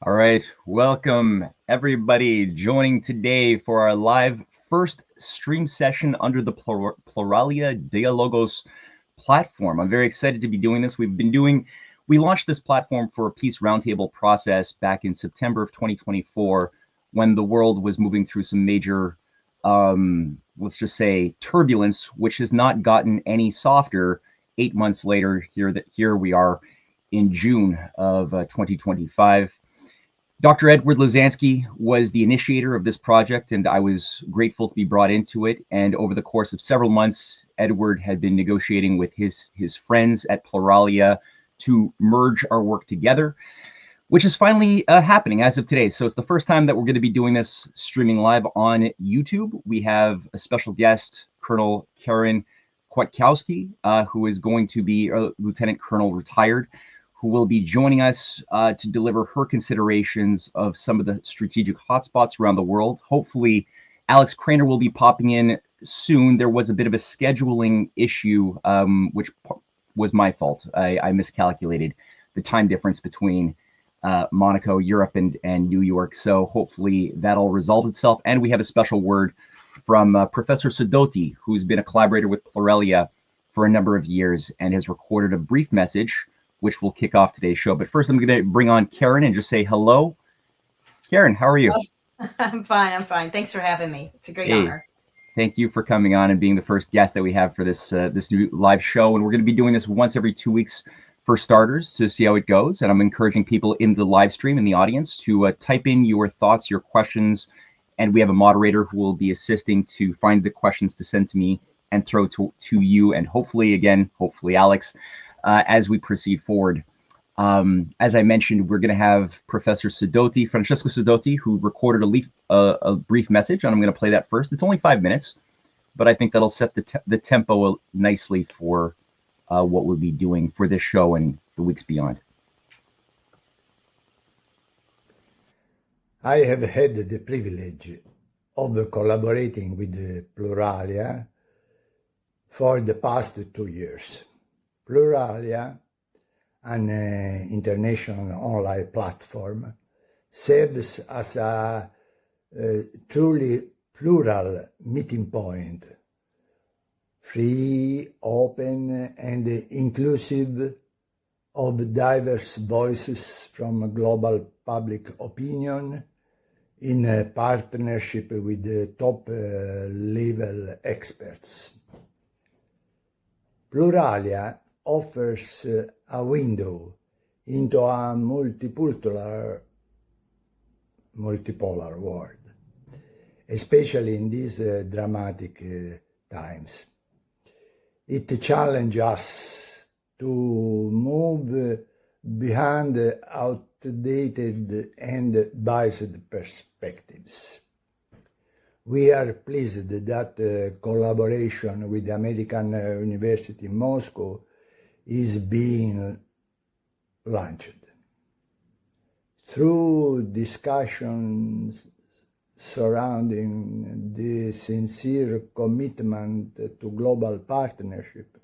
All right, welcome everybody joining today for our live first stream session under the Pluralia Dialogos platform. I'm very excited to be doing this. We launched this platform for a peace roundtable process back in September of 2024 when the world was moving through some major, let's just say, turbulence, which has not gotten any softer 8 months later. Here we are in June of 2025. Dr. Edward Lazansky was the initiator of this project, and I was grateful to be brought into it. And over the course of several months, Edward had been negotiating with his friends at Pluralia to merge our work together, which is finally happening as of today. So it's the first time that we're going to be doing this streaming live on YouTube. We have a special guest, Colonel Karen Kwiatkowski, who is going to be a Lieutenant Colonel retired, who will be joining us to deliver her considerations of some of the strategic hotspots around the world. Hopefully, Alex Krainer will be popping in soon. There was a bit of a scheduling issue, which was my fault. I miscalculated the time difference between Monaco, Europe, and New York. So hopefully that'll resolve itself. And we have a special word from Professor Sedoti, who's been a collaborator with Pluralia for a number of years and has recorded a brief message which will kick off today's show. But first, I'm going to bring on Karen and just say hello. Karen, how are you? I'm fine. Thanks for having me. It's a great honor. Thank you for coming on and being the first guest that we have for this this new live show. And we're going to be doing this once every 2 weeks for starters to see how it goes. And I'm encouraging people in the live stream, in the audience, to type in your thoughts, your questions. And we have a moderator who will be assisting to find the questions to send to me and throw to you. And hopefully, Alex, as we proceed forward. As I mentioned, we're going to have Professor Sedoti, Francesco Sedoti, who recorded a brief message, and I'm going to play that first. It's only 5 minutes, but I think that'll set the tempo nicely for what we'll be doing for this show and the weeks beyond. I have had the privilege of collaborating with Pluralia for the past 2 years. Pluralia, an international online platform, serves as a truly plural meeting point, free, open, and inclusive of diverse voices from global public opinion in partnership with the top-level experts. Pluralia offers a window into a multipolar world, especially in these dramatic times. It challenges us to move behind outdated and biased perspectives. We are pleased that collaboration with the American University in Moscow is being launched. Through discussions surrounding the sincere commitment to global partnership,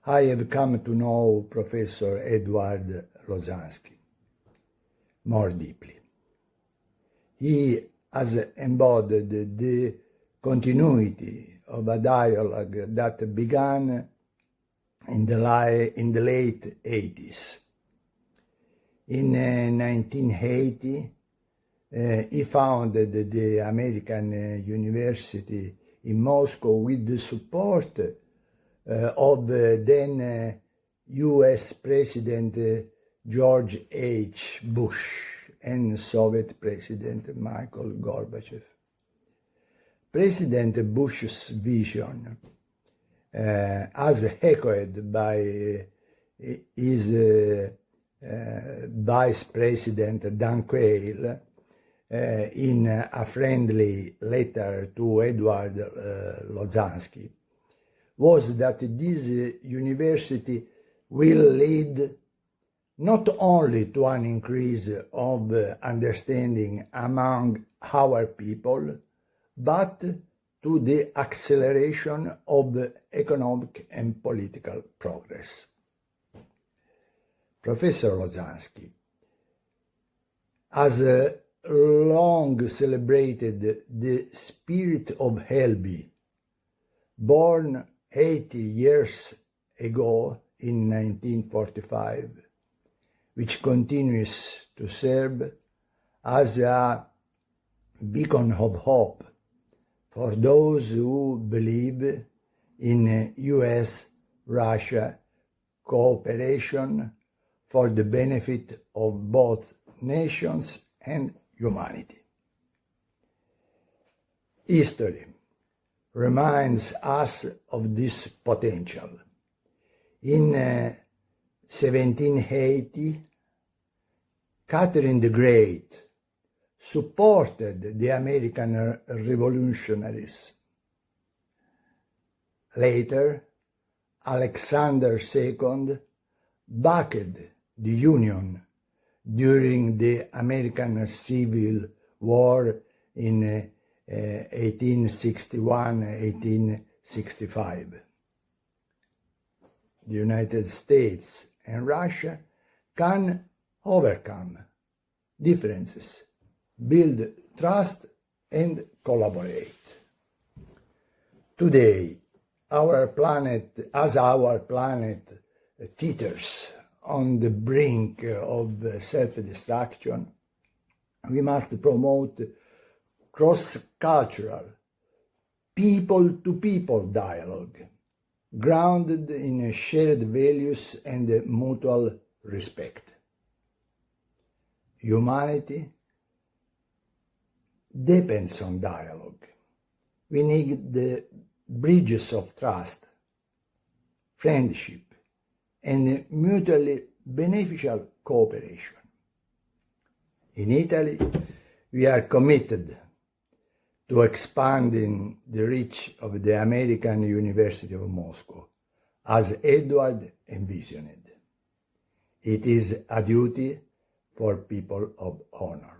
I have come to know Professor Edward Lazansky more deeply. He has embodied the continuity of a dialogue that began in the late 80s. In 1980, he founded the American University in Moscow with the support of then US President George H. Bush and Soviet President Michael Gorbachev. President Bush's vision, as echoed by his Vice President Dan Quayle in a friendly letter to Edward Lazansky, was that this university will lead not only to an increase of understanding among our people, but to the acceleration of economic and political progress. Professor Lazansky has long celebrated the spirit of Helby, born 80 years ago in 1945, which continues to serve as a beacon of hope for those who believe in US-Russia cooperation for the benefit of both nations and humanity. History reminds us of this potential. In 1780, Catherine the Great supported the American revolutionaries. Later, Alexander II backed the Union during the American Civil War in 1861-1865. The United States and Russia can overcome differences, build trust, and collaborate. Today, our planet teeters on the brink of self-destruction, we must promote cross-cultural, people-to-people dialogue, grounded in shared values and mutual respect. Humanity depends on dialogue. We need the bridges of trust, friendship, and mutually beneficial cooperation. In Italy, we are committed to expanding the reach of the American University of Moscow, as Edward envisioned. It is a duty for people of honor.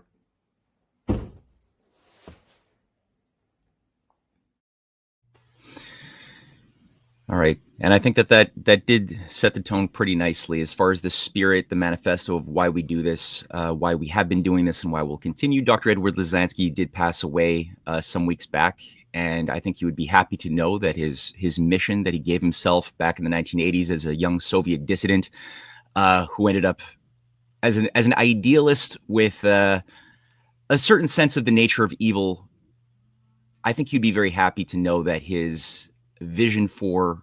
All right. And I think that did set the tone pretty nicely as far as the spirit, the manifesto of why we do this, why we have been doing this, and why we'll continue. Dr. Edward Lazansky did pass away some weeks back, and I think you would be happy to know that his mission that he gave himself back in the 1980s as a young Soviet dissident who ended up as an idealist with a certain sense of the nature of evil, I think you'd be very happy to know that his vision for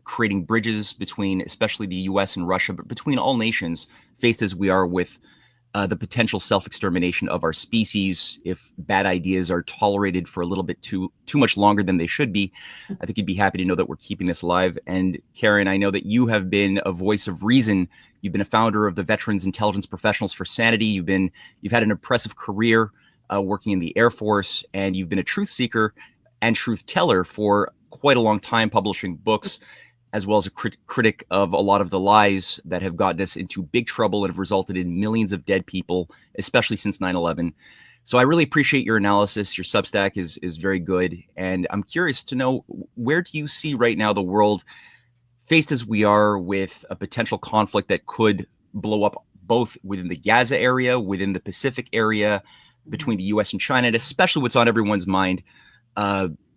creating bridges between, especially the US and Russia, but between all nations, faced as we are with the potential self-extermination of our species, if bad ideas are tolerated for a little bit too much longer than they should be, I think you'd be happy to know that we're keeping this alive. And Karen, I know that you have been a voice of reason. You've been a founder of the Veterans Intelligence Professionals for Sanity. You've had an impressive career working in the Air Force, and you've been a truth seeker and truth teller for quite a long time, publishing books, as well as a critic of a lot of the lies that have gotten us into big trouble and have resulted in millions of dead people, especially since 9/11. So I really appreciate your analysis. Your Substack is very good. And I'm curious to know, where do you see right now the world faced as we are with a potential conflict that could blow up both within the Gaza area, within the Pacific area, between the US and China, and especially what's on everyone's mind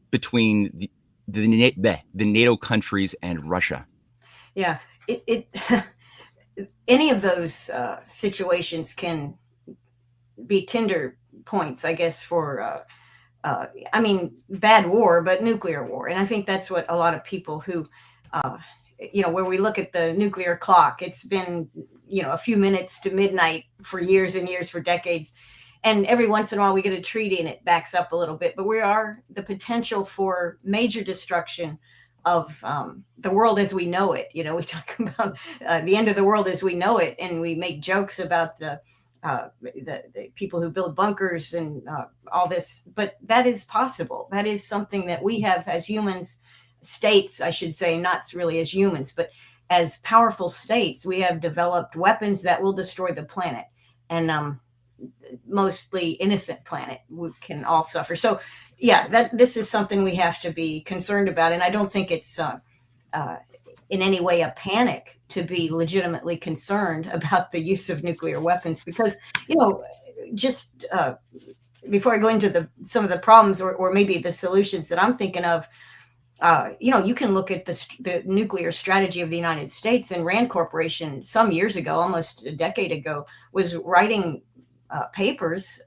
between the NATO countries and Russia? Yeah, any of those situations can be tender points, I guess, for bad war, but nuclear war. And I think that's what a lot of people who, where we look at the nuclear clock, it's been, a few minutes to midnight for years and years, for decades. And every once in a while we get a treaty and it backs up a little bit, but we are the potential for major destruction of the world as we know it. We talk about the end of the world as we know it, and we make jokes about the people who build bunkers and all this, but that is possible. That is something that we have as humans, states, I should say, not really as humans, but as powerful states, we have developed weapons that will destroy the planet. And mostly innocent planet, we can all suffer. So yeah, this is something we have to be concerned about. And I don't think it's in any way a panic to be legitimately concerned about the use of nuclear weapons, because just before I go into some of the problems or maybe the solutions that I'm thinking of, you can look at the nuclear strategy of the United States, and Rand Corporation some years ago, almost a decade ago, was writing papers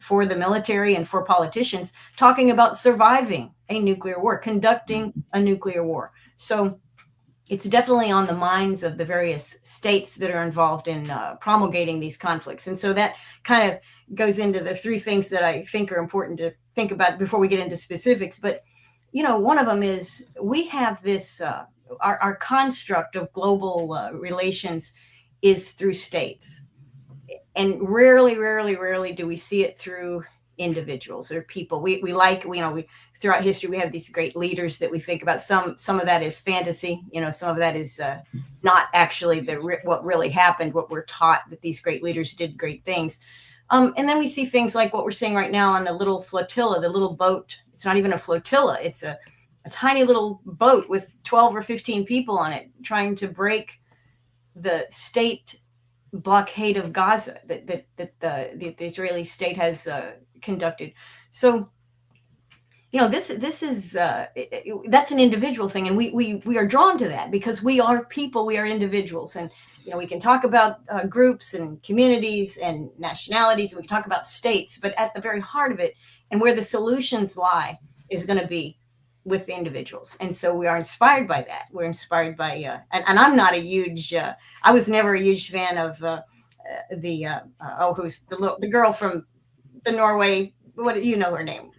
for the military and for politicians talking about surviving a nuclear war, conducting a nuclear war. So it's definitely on the minds of the various states that are involved in promulgating these conflicts. And so that kind of goes into the three things that I think are important to think about before we get into specifics. But, one of them is we have this, our construct of global relations is through states. And rarely do we see it through individuals or people. We throughout history, we have these great leaders that we think about. Some of that is fantasy, some of that is not actually what really happened, what we're taught, that these great leaders did great things. And then we see things like what we're seeing right now on the little flotilla, the little boat. It's not even a flotilla. It's a tiny little boat with 12 or 15 people on it trying to break the state blockade of Gaza that the Israeli state has conducted. So, this is that's an individual thing, and we are drawn to that because we are people, we are individuals, and we can talk about groups and communities and nationalities, and we can talk about states, but at the very heart of it, and where the solutions lie, is going to be with the individuals. And so we are inspired by that. We're inspired by, and I'm not a huge, I was never a huge fan of who's the girl from the Norway, what do you know her name?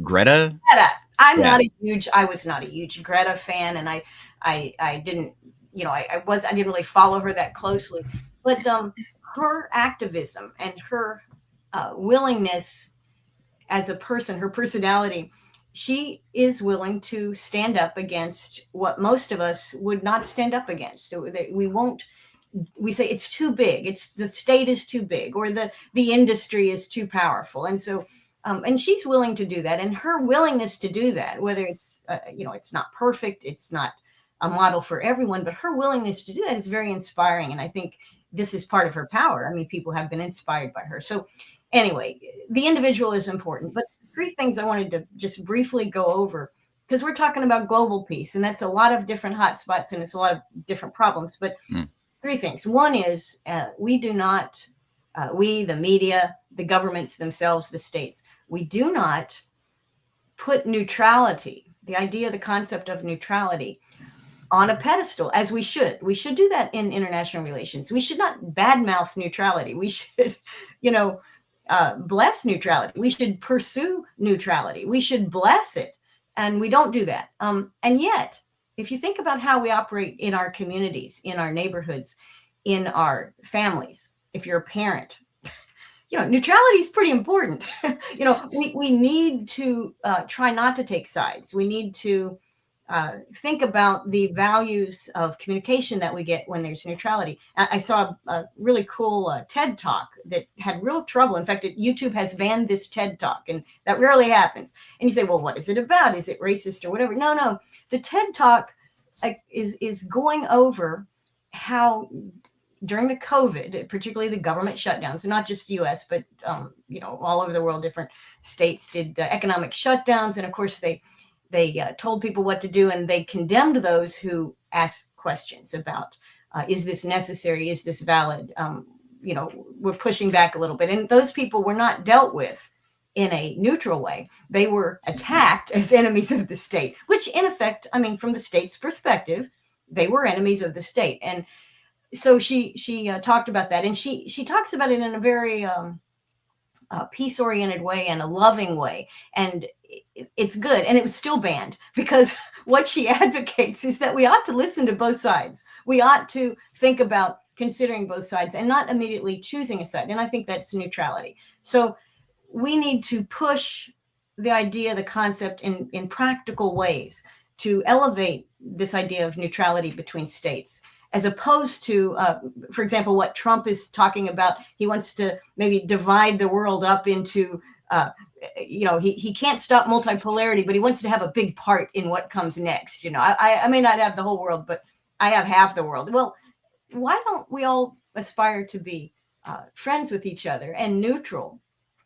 Greta? I was not a huge Greta fan, and I didn't, I didn't really follow her that closely, but her activism and her willingness as a person, her personality, she is willing to stand up against what most of us would not stand up against. So we say it's too big. The state is too big, or the industry is too powerful. And so, and she's willing to do that. And her willingness to do that, whether it's, it's not perfect, it's not a model for everyone, but her willingness to do that is very inspiring. And I think this is part of her power. I mean, people have been inspired by her. So anyway, the individual is important, but three things I wanted to just briefly go over, because we're talking about global peace, and that's a lot of different hotspots and it's a lot of different problems. But three things. One is we do not, the media, the governments themselves, the states, we do not put neutrality, the concept of neutrality, on a pedestal, as we should. We should do that in international relations. We should not badmouth neutrality. We should, bless neutrality. We should pursue neutrality. We should bless it. And we don't do that. And yet, if you think about how we operate in our communities, in our neighborhoods, in our families, if you're a parent, neutrality is pretty important. We need to try not to take sides. We need to think about the values of communication that we get when there's neutrality. I saw a really cool TED Talk that had real trouble. In fact, YouTube has banned this TED Talk, and that rarely happens. And you say, well, what is it about? Is it racist or whatever? No. The TED Talk is going over how during the COVID, particularly the government shutdowns, not just the U.S., but all over the world, different states did economic shutdowns, and of course they told people what to do, and they condemned those who asked questions about, is this necessary? Is this valid? We're pushing back a little bit. And those people were not dealt with in a neutral way. They were attacked as enemies of the state, which in effect, from the state's perspective, they were enemies of the state. And so she talked about that. And she talks about it in a very peace-oriented way and a loving way. And it's good. And it was still banned because what she advocates is that we ought to listen to both sides. We ought to think about considering both sides and not immediately choosing a side. And I think that's neutrality. So we need to push the idea, the concept in practical ways to elevate this idea of neutrality between states, as opposed to, for example, what Trump is talking about. He wants to maybe divide the world up into, he can't stop multipolarity, but he wants to have a big part in what comes next. I may not have the whole world, but I have half the world. Well, why don't we all aspire to be friends with each other and neutral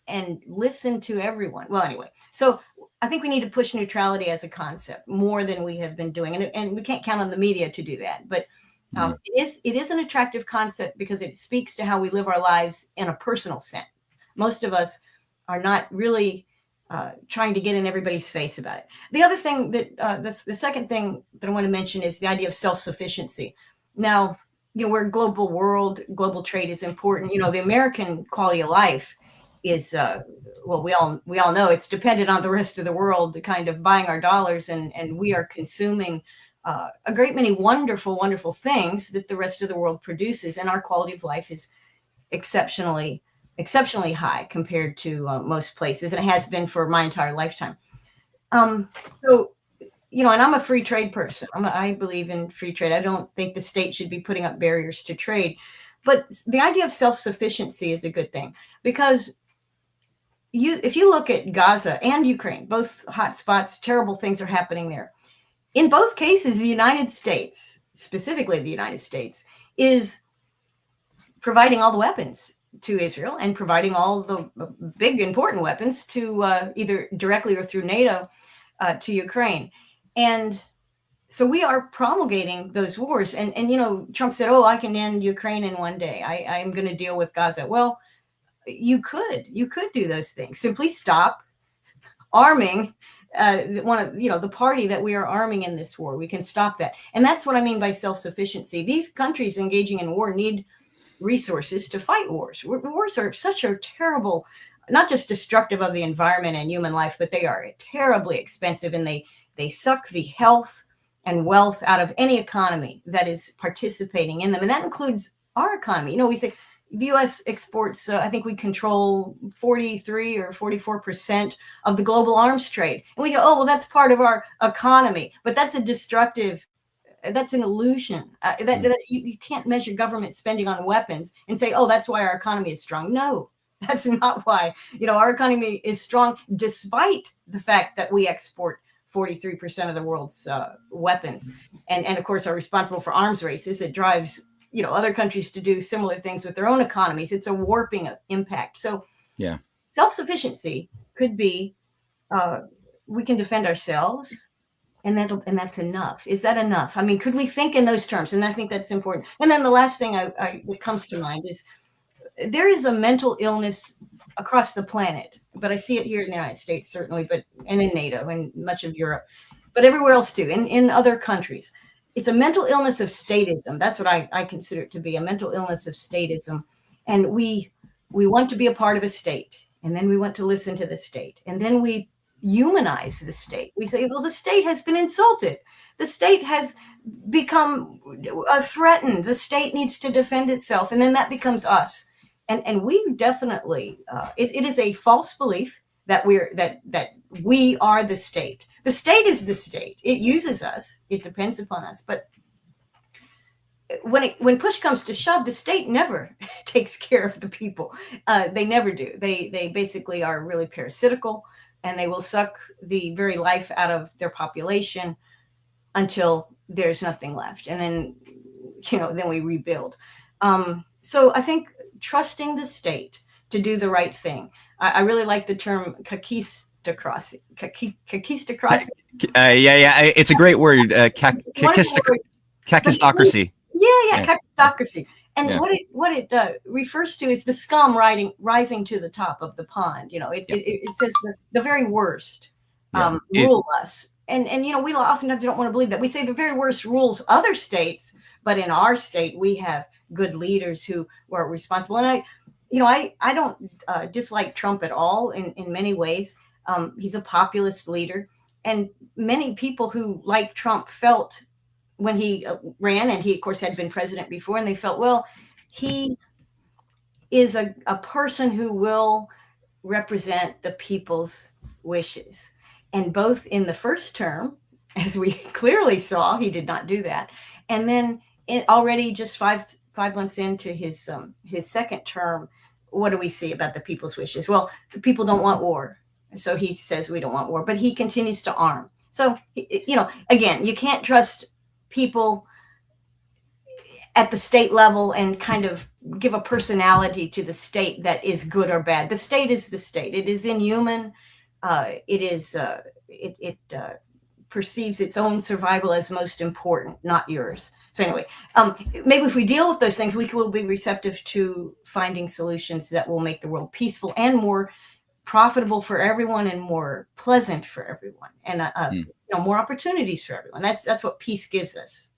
and listen to everyone. Well, anyway, so I think we need to push neutrality as a concept more than we have been doing. And we can't count on the media to do that. But it is an attractive concept because it speaks to how we live our lives in a personal sense. Most of us are not really trying to get in everybody's face about it. The other thing that the second thing that I want to mention is the idea of self-sufficiency. Now, we're a global world, global trade is important. The American quality of life is, well, we all know it's dependent on the rest of the world kind of buying our dollars, and we are consuming a great many wonderful, wonderful things that the rest of the world produces, and our quality of life is exceptionally high compared to most places, and it has been for my entire lifetime. So, and I'm a free trade person. I believe in free trade. I don't think the state should be putting up barriers to trade, but the idea of self-sufficiency is a good thing, because if you look at Gaza and Ukraine, both hotspots, terrible things are happening there. In both cases, the United States, specifically the United States, is providing all the weapons to Israel and providing all the big important weapons to either directly or through NATO to Ukraine. And so we are promulgating those wars. And Trump said, oh, I can end Ukraine in one day. I am going to deal with Gaza. Well, you could do those things. Simply stop arming the party that we are arming in this war. We can stop that. And that's what I mean by self-sufficiency. These countries engaging in war need resources to fight wars. Wars are such a terrible, not just destructive of the environment and human life, but they are terribly expensive, and they suck the health and wealth out of any economy that is participating in them. And that includes our economy. We say the U.S. exports, I think we control 43 or 44% of the global arms trade. And we go, oh, well, that's part of our economy. But that's that's an illusion. You can't measure government spending on weapons and say, oh, that's why our economy is strong. No, that's not why. Our economy is strong despite the fact that we export 43% of the world's weapons. And of course, are responsible for arms races. It drives other countries to do similar things with their own economies. It's a warping impact. So yeah, self-sufficiency could be we can defend ourselves, and that's enough. Is that enough? I mean, could we think in those terms? And I think that's important. And then the last thing that comes to mind is there is a mental illness across the planet, but I see it here in the United States, certainly, and in NATO and much of Europe, but everywhere else too, in other countries. It's a mental illness of statism. That's what I consider it to be, a mental illness of statism. And we want to be a part of a state, and then we want to listen to the state, and then we humanize the state. We say, well, the state has been insulted. The state has become threatened. The state needs to defend itself. And then that becomes us. And we definitely, it is a false belief that we are the state. The state is the state. It uses us. It depends upon us. But when push comes to shove, the state never takes care of the people. They never do. They basically are really parasitical, and they will suck the very life out of their population until there's nothing left. And then, then we rebuild. So I think trusting the state to do the right thing. I really like the term kakistocracy. Kakistocracy. Yeah. It's a great word. Kakistocracy. Yeah. Kakistocracy. And what it refers to is the scum rising to the top of the pond. It says the very worst rule us. And we oftentimes don't want to believe that. We say the very worst rules other states, but in our state, we have good leaders who are responsible. And I don't dislike Trump at all in many ways. He's a populist leader. And many people who like Trump felt when he ran, and he, of course, had been president before, and they felt, well, he is a person who will represent the people's wishes. And both in the first term, as we clearly saw, he did not do that. And then already just five months into his second term, what do we see about the people's wishes? Well, the people don't want war. So he says we don't want war, but he continues to arm. So, again, you can't trust people at the state level and kind of give a personality to the state that is good or bad. The state is the state. It is inhuman. It perceives its own survival as most important, not yours. So anyway, maybe if we deal with those things, we will be receptive to finding solutions that will make the world peaceful and more profitable for everyone and more pleasant for everyone, and more opportunities for everyone. That's what peace gives us.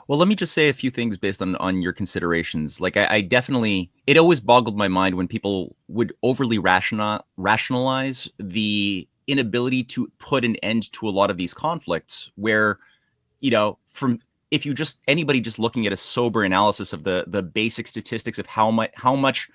Well, let me just say a few things based on your considerations. Like, I definitely, it always boggled my mind when people would overly rationalize the inability to put an end to a lot of these conflicts, where, from, if you just, anybody just looking at a sober analysis of the basic statistics of how much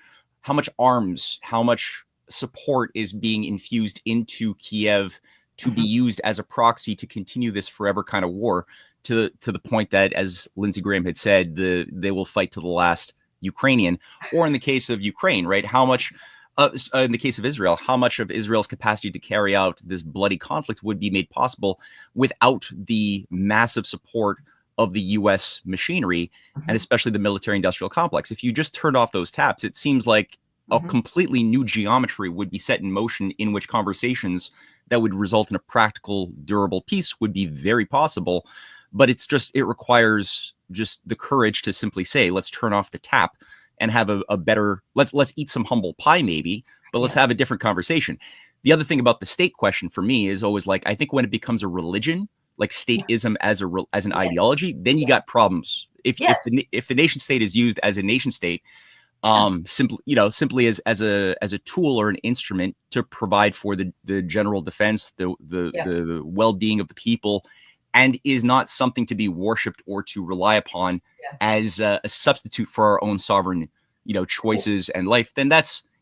arms, how much support is being infused into Kiev to be used as a proxy to continue this forever kind of war, to the point that, as Lindsey Graham had said, they will fight to the last Ukrainian. Or in the case of Ukraine, right? How much, in the case of Israel, how much of Israel's capacity to carry out this bloody conflict would be made possible without the massive support of the U.S. machinery, and especially the military-industrial complex? If you just turned off those taps, it seems like a completely new geometry would be set in motion, in which conversations that would result in a practical, durable peace would be very possible. But it requires just the courage to simply say, let's turn off the tap and have a better, let's eat some humble pie maybe, but let's have a different conversation. The other thing about the state question for me is always, like, I think when it becomes a religion, like stateism as an ideology, then you got problems. If the nation state is used as a nation state, simply as a tool or an instrument to provide for the general defense, the well-being of the people, and is not something to be worshipped or to rely upon as a substitute for our own sovereign, choices and life, then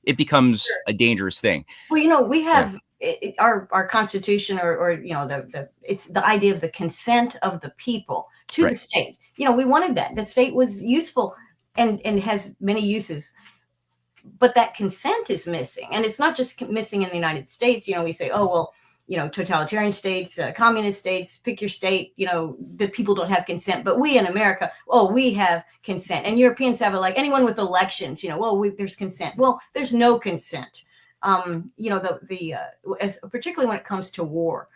it becomes a dangerous thing. Well, we have our Constitution, or it's the idea of the consent of the people to the state. We wanted that. The state was useful and has many uses, but that consent is missing. And it's not just missing in the United States. We say, oh, well, totalitarian states, communist states, pick your state, the people don't have consent. But we in America, we have consent. And Europeans have it, like anyone with elections, there's consent. Well, there's no consent. Particularly when it comes to war,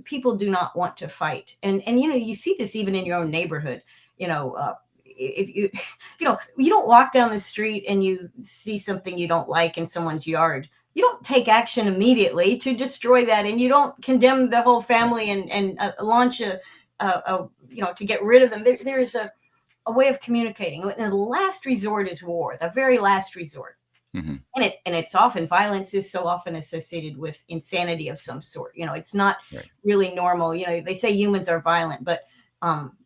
people do not want to fight. And you see this even in your own neighborhood. If you don't walk down the street and you see something you don't like in someone's yard, you don't take action immediately to destroy that, and you don't condemn the whole family and launch to get rid of them. There is a way of communicating, and the last resort is war, the very last resort. And it's often, violence is so often associated with insanity of some sort. It's not really normal. They say humans are violent, but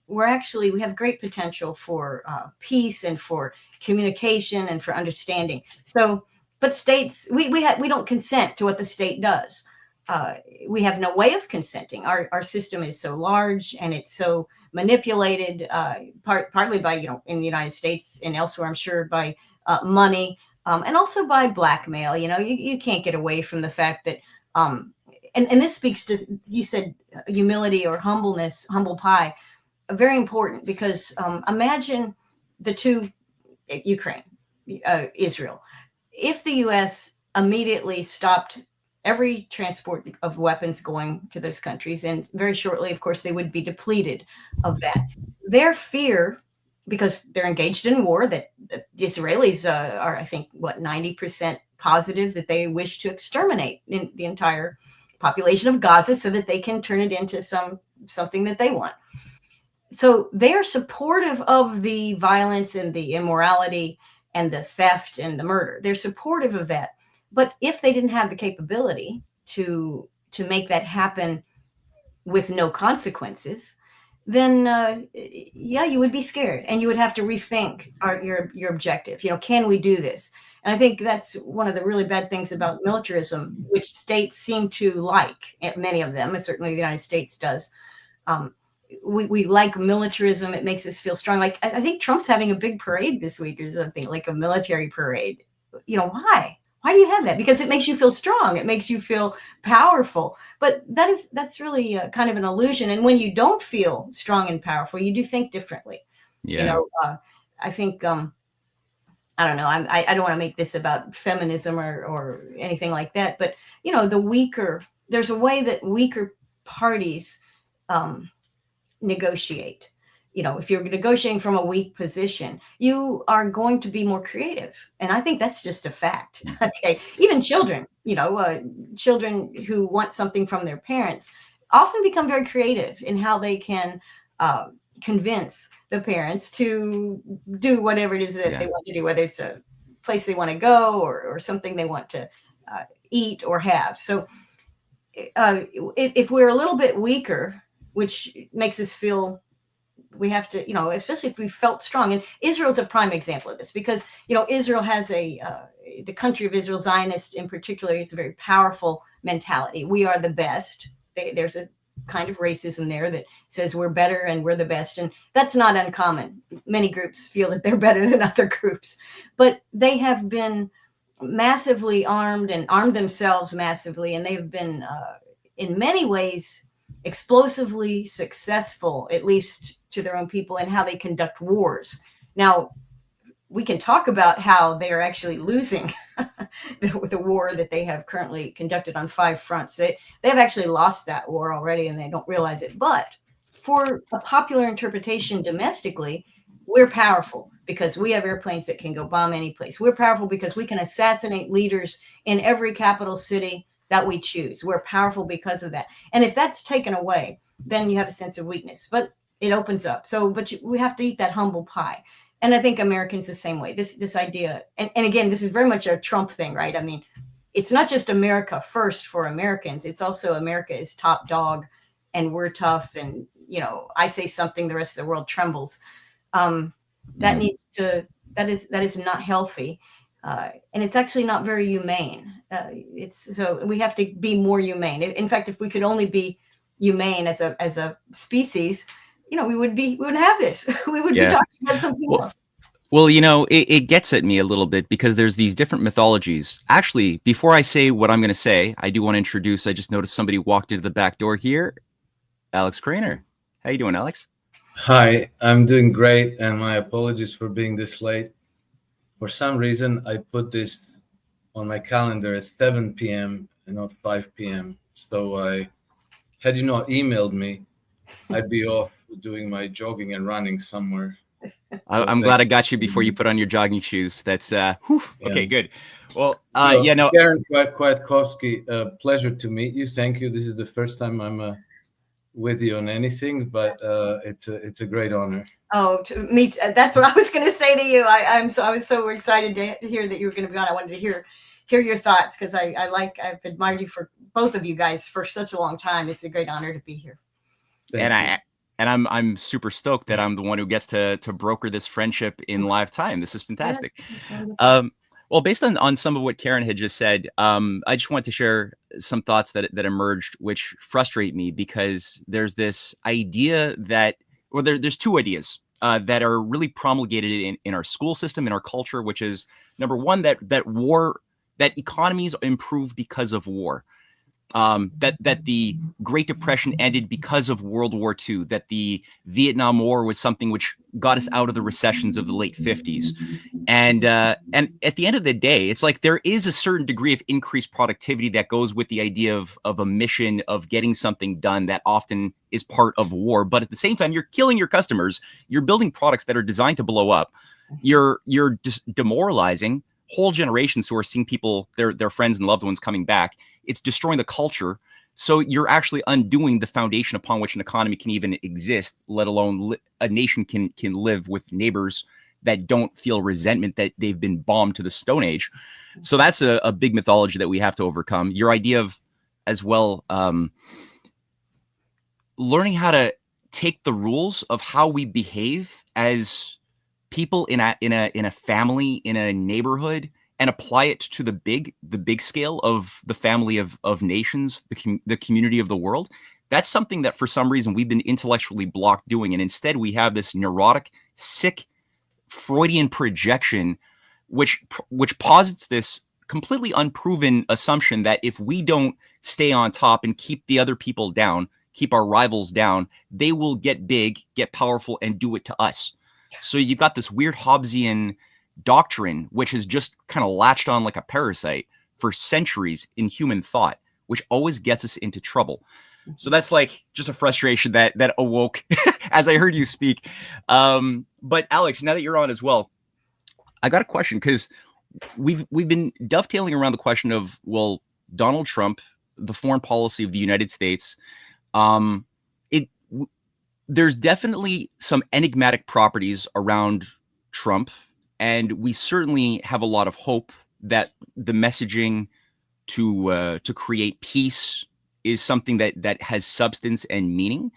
we have great potential for peace and for communication and for understanding. So, but states, we don't consent to what the state does. We have no way of consenting. Our system is so large and it's so manipulated, partly by, in the United States and elsewhere, I'm sure, by money, and also by blackmail. You can't get away from the fact that, and this speaks to, you said, humility or humbleness, humble pie, very important, because imagine the two, Ukraine, Israel. If the U.S. immediately stopped every transport of weapons going to those countries, and very shortly, of course, they would be depleted of that. Their fear, because they're engaged in war, that the Israelis are, I think, 90% positive that they wish to exterminate the entire population of Gaza so that they can turn it into something that they want. So they are supportive of the violence and the immorality and the theft and the murder. They're supportive of that. But if they didn't have the capability to make that happen with no consequences, then you would be scared, and you would have to rethink your objective. Can we do this? And I think that's one of the really bad things about militarism, which states seem to like, many of them, and certainly the United States does. We like militarism. It makes us feel strong. Like, I think Trump's having a big parade this week or something, like a military parade. Why? Why do you have that? Because it makes you feel strong. It makes you feel powerful. But that's really kind of an illusion. And when you don't feel strong and powerful, you do think differently. Yeah. I think I don't know. I don't want to make this about feminism or anything like that. But, you know, there's a way that weaker parties negotiate. You know, if you're negotiating from a weak position, you are going to be more creative. And I think that's just a fact. Okay. Even children, you know, children who want something from their parents often become very creative in how they can convince the parents to do whatever it is that they want to do, whether it's a place they want to go or something they want to eat or have. So if we're a little bit weaker, which makes us feel we have to, you know, especially if we felt strong. And Israel's a prime example of this because, you know, Israel has the country of Israel, Zionists in particular, it's a very powerful mentality. We are the best. There's a kind of racism there that says we're better and we're the best. And that's not uncommon. Many groups feel that they're better than other groups, but they have been massively armed and armed themselves massively. And they've been, in many ways, explosively successful, at least to their own people, and how they conduct wars. Now, we can talk about how they are actually losing the war that they have currently conducted on 5 fronts. They've actually lost that war already, and they don't realize it. But for a popular interpretation domestically, we're powerful because we have airplanes that can go bomb any place. We're powerful because we can assassinate leaders in every capital city that we choose. We're powerful because of that. And if that's taken away, then you have a sense of weakness, but it opens up. So, we have to eat that humble pie. And I think Americans the same way. This idea, and again, this is very much a Trump thing, right? I mean, it's not just America first for Americans. It's also America is top dog and we're tough. And, you know, I say something, the rest of the world trembles. That is not healthy. And it's actually not very humane. So we have to be more humane. In fact, if we could only be humane as a species, you know, we wouldn't have this. We would be talking about something else. Well, you know, it gets at me a little bit because there's these different mythologies. Actually, before I say what I'm going to say, I do want to introduce. I just noticed somebody walked into the back door here. Alex Krainer. How you doing, Alex? Hi, I'm doing great, and my apologies for being this late. For some reason, I put this on my calendar as 7 p.m. and not 5 p.m. So had you not emailed me, I'd be off doing my jogging and running somewhere. I'm glad I got you before you put on your jogging shoes. That's okay, good. Well, Karen Kwiatkowski, pleasure to meet you. Thank you. This is the first time I'm with you on anything, but it's a great honor. Oh, to meet. That's what I was going to say to you. I was so excited to hear that you were going to be on. I wanted to hear your thoughts because I've admired you for both of you guys for such a long time. It's a great honor to be here. I'm super stoked that I'm the one who gets to broker this friendship in live time. This is fantastic. Well, based on some of what Karen had just said, I just want to share some thoughts that emerged, which frustrate me because there's this idea that, well, there's 2 ideas that are really promulgated in our school system, in our culture, which is number one, that economies improve because of war. That the Great Depression ended because of World War II, that the Vietnam War was something which got us out of the recessions of the late 50s. And at the end of the day, it's like there is a certain degree of increased productivity that goes with the idea of a mission of getting something done that often is part of war. But at the same time, you're killing your customers. You're building products that are designed to blow up. You're just demoralizing whole generations who are seeing people, their friends and loved ones coming back. It's destroying the culture. So you're actually undoing the foundation upon which an economy can even exist, let alone a nation can live with neighbors that don't feel resentment that they've been bombed to the Stone Age. So that's a big mythology that we have to overcome. Your idea of, as well, learning how to take the rules of how we behave as people in a family, in a neighborhood, and apply it to the big scale of the family of nations, the community of the world. That's something that for some reason we've been intellectually blocked doing. And instead we have this neurotic, sick Freudian projection, which posits this completely unproven assumption that if we don't stay on top and keep the other people down, keep our rivals down, they will get big, get powerful, and do it to us. So you've got this weird Hobbesian doctrine, which has just kind of latched on like a parasite for centuries in human thought, which always gets us into trouble. So that's like just a frustration that awoke as I heard you speak. But Alex, now that you're on as well, I got a question, because we've been dovetailing around the question of, well, Donald Trump, the foreign policy of the United States. There's definitely some enigmatic properties around Trump, and we certainly have a lot of hope that the messaging to create peace is something that has substance and meaning.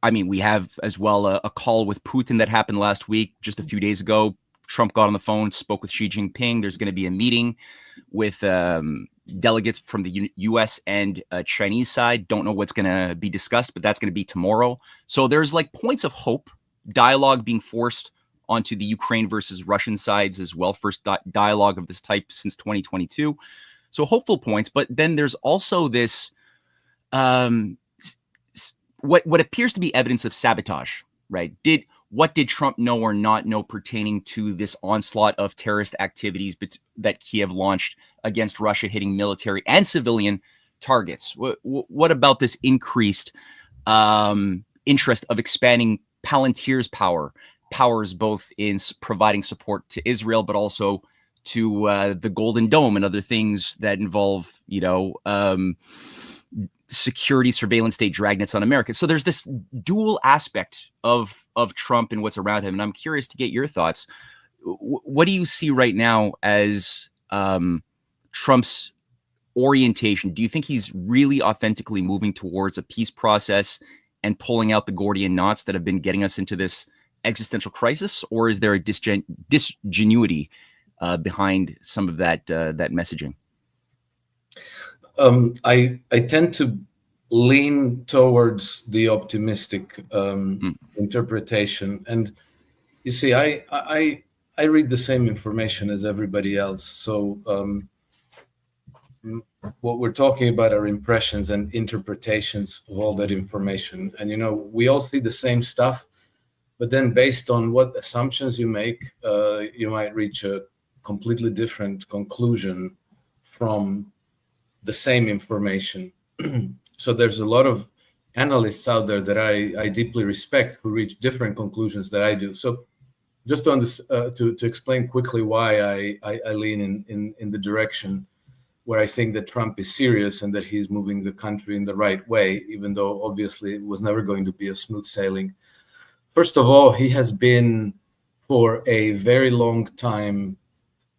I mean, we have as well a call with Putin that happened last week, just a few days ago. Trump got on the phone, spoke with Xi Jinping. There's going to be a meeting with delegates from the U.S. and Chinese side. Don't know what's going to be discussed, but that's going to be tomorrow. So there's like points of hope, dialogue being forced onto the Ukraine versus Russian sides as well. First dialogue of this type since 2022. So hopeful points. But then there's also this what appears to be evidence of sabotage, right? What did Trump know or not know pertaining to this onslaught of terrorist activities that Kiev launched against Russia, hitting military and civilian targets? What about this increased interest of expanding Palantir's powers both in providing support to Israel, but also to the Golden Dome and other things that involve, security, surveillance state dragnets on America? So there's this dual aspect of Trump and what's around him. And I'm curious to get your thoughts. What do you see right now as Trump's orientation? Do you think he's really authentically moving towards a peace process and pulling out the Gordian knots that have been getting us into this existential crisis? Or is there a disgenuity behind some of that messaging? I tend to lean towards the optimistic interpretation, and you see, I read the same information as everybody else. So what we're talking about are impressions and interpretations of all that information, and we all see the same stuff, but then based on what assumptions you make, you might reach a completely different conclusion from the same information. So there's a lot of analysts out there that I deeply respect who reach different conclusions that I do. So just to explain quickly why I lean in the direction where I think that Trump is serious and that he's moving the country in the right way, even though obviously it was never going to be a smooth sailing. First of all, he has been for a very long time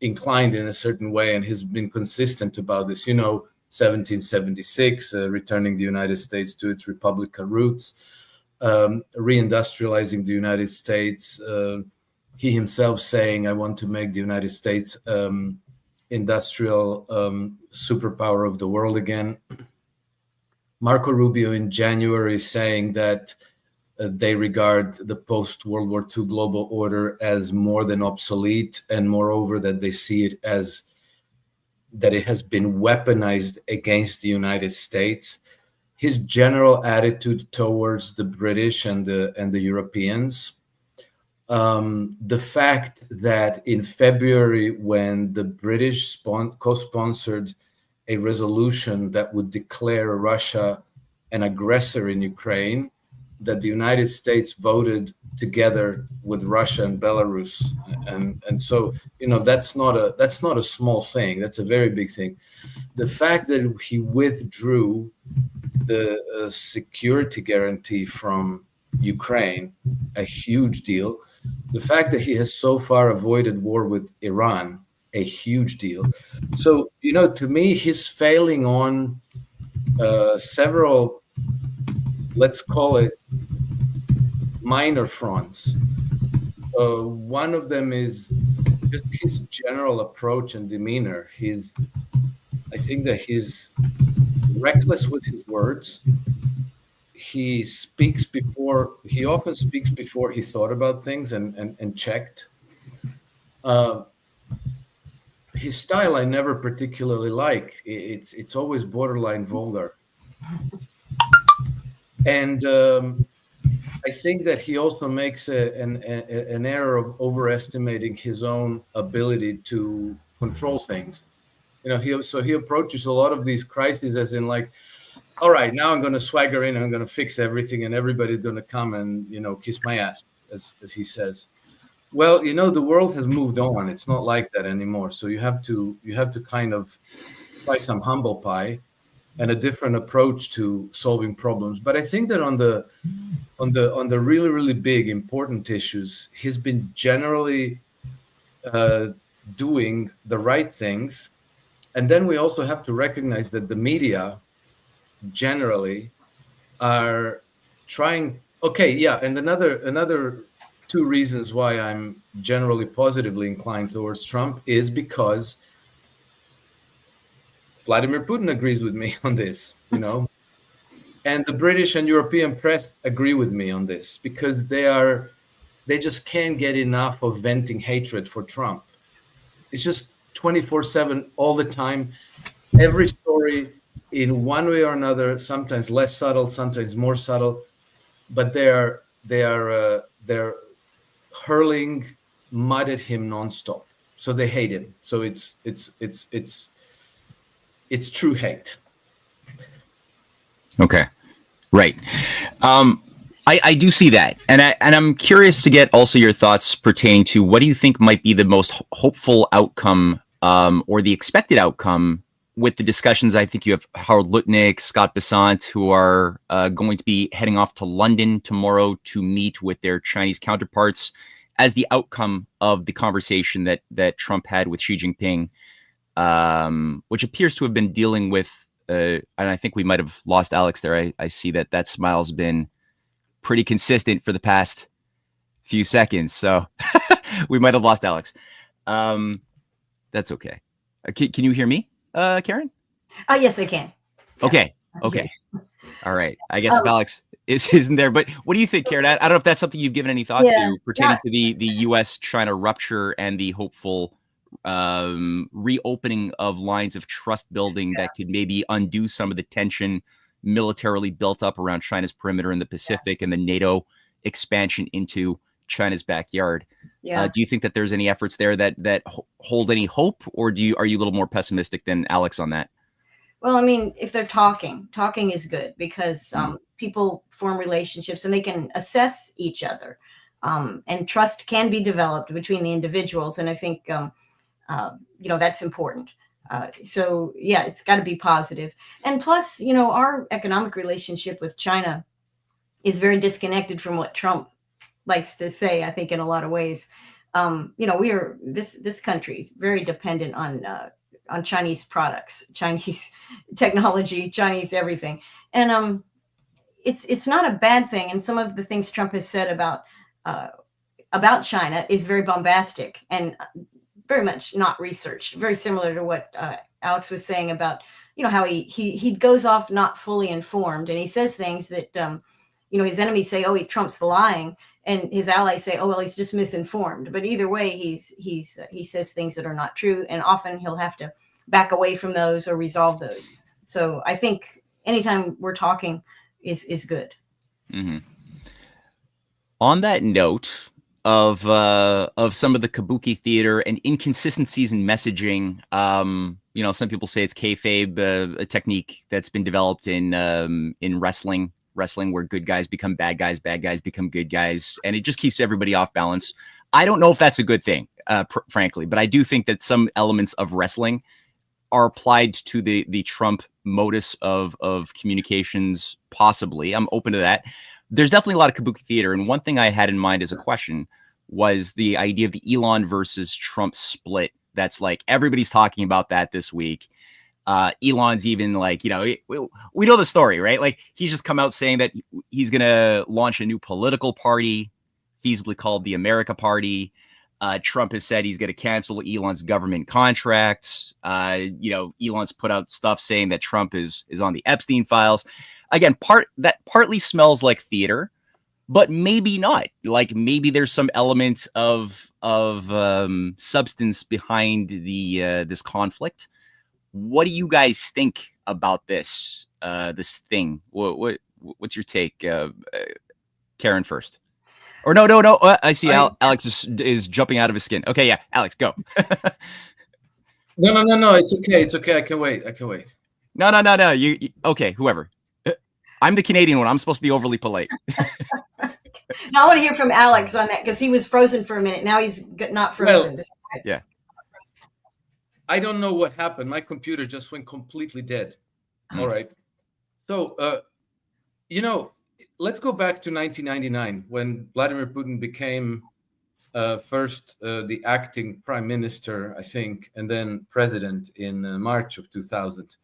inclined in a certain way, and he's been consistent about this. 1776, returning the United States to its republican roots, reindustrializing the United States. He himself saying, I want to make the United States industrial superpower of the world again. Marco Rubio in January saying that they regard the post-World War II global order as more than obsolete, and moreover that they see it as that it has been weaponized against the United States. His general attitude towards the British and the Europeans, the fact that in February, when the British co-sponsored a resolution that would declare Russia an aggressor in Ukraine, that the United States voted together with Russia and Belarus, and so that's not a small thing. That's a very big thing. The fact that he withdrew the security guarantee from Ukraine, a huge deal. The fact that he has so far avoided war with Iran, a huge deal. So to me, he's failing on several, let's call it, minor fronts. One of them is just his general approach and demeanor. I think that he's reckless with his words. He often speaks before he thought about things and checked. His style I never particularly like. It's always borderline vulgar. And I think that he also makes an error of overestimating his own ability to control things. He approaches a lot of these crises as in like, all right, now I'm going to swagger in, I'm going to fix everything, and everybody's going to come and kiss my ass, as he says. Well, the world has moved on. It's not like that anymore. So you have to kind of try some humble pie and a different approach to solving problems. But I think that on the really, really big important issues, he's been generally doing the right things. And then we also have to recognize that the media generally are trying. Okay, yeah, and another two reasons why I'm generally positively inclined towards Trump is because Vladimir Putin agrees with me on this, and the British and European press agree with me on this because they just can't get enough of venting hatred for Trump. It's just 24/7 all the time. Every story in one way or another, sometimes less subtle, sometimes more subtle, but they're hurling mud at him nonstop. So they hate him. So it's true hate. Okay, right. I do see that, and I'm curious to get also your thoughts pertaining to what do you think might be the most hopeful outcome, or the expected outcome with the discussions. I think you have Howard Lutnick, Scott Bessant, who are going to be heading off to London tomorrow to meet with their Chinese counterparts as the outcome of the conversation that Trump had with Xi Jinping, which appears to have been dealing with, and I think we might have lost Alex there. I see that smile's been pretty consistent for the past few seconds, so we might have lost Alex. That's okay. Can you hear me, Karen? Yes, I can. Okay. Okay. All right. I guess if Alex isn't there, but what do you think, Karen? I don't know if that's something you've given any thought to pertaining to the U.S.-China rupture and the hopeful reopening of lines of trust building that could maybe undo some of the tension militarily built up around China's perimeter in the Pacific and the NATO expansion into China's backyard. Do you think that there's any efforts there that hold any hope, or are you a little more pessimistic than Alex on that? Well, I mean, if they're talking is good because people form relationships and they can assess each other, and trust can be developed between the individuals. And I think, that's important. So yeah, it's got to be positive. And plus, our economic relationship with China is very disconnected from what Trump likes to say, I think, in a lot of ways. We are this country is very dependent on Chinese products, Chinese technology, Chinese everything. And it's not a bad thing. And some of the things Trump has said about China is very bombastic and very much not researched, very similar to what Alex was saying about, how he goes off not fully informed, and he says things that, his enemies say, oh, Trump's lying, and his allies say, oh, well, he's just misinformed. But either way, he says things that are not true, and often he'll have to back away from those or resolve those. So I think anytime we're talking is good. Mm-hmm. On that note of some of the Kabuki theater and inconsistencies in messaging, some people say it's kayfabe, a technique that's been developed in wrestling, where good guys become bad guys become good guys, and it just keeps everybody off balance. I don't know if that's a good thing, frankly, but I do think that some elements of wrestling are applied to the Trump modus of communications, possibly. I'm open to that. There's definitely a lot of Kabuki theater, and one thing I had in mind as a question was the idea of the Elon versus Trump split. That's like everybody's talking about that this week. Elon's even like, we know the story, right? Like he's just come out saying that he's going to launch a new political party, feasibly called the America Party. Trump has said he's going to cancel Elon's government contracts. Elon's put out stuff saying that Trump is on the Epstein files. Again, partly smells like theater, but maybe not. Like maybe there's some element of substance behind this conflict. What do you guys think about this thing? What's your take, Karen first. Or no. I see Alex is jumping out of his skin. Okay, yeah, Alex, go. No. It's okay. I can wait. No. You okay? Whoever. I'm the Canadian one. I'm supposed to be overly polite. Now I want to hear from Alex on that because he was frozen for a minute. Now he's not frozen. Well, yeah. I don't know what happened. My computer just went completely dead. All right. So, let's go back to 1999 when Vladimir Putin became first the acting prime minister, I think, and then president in March of 2000.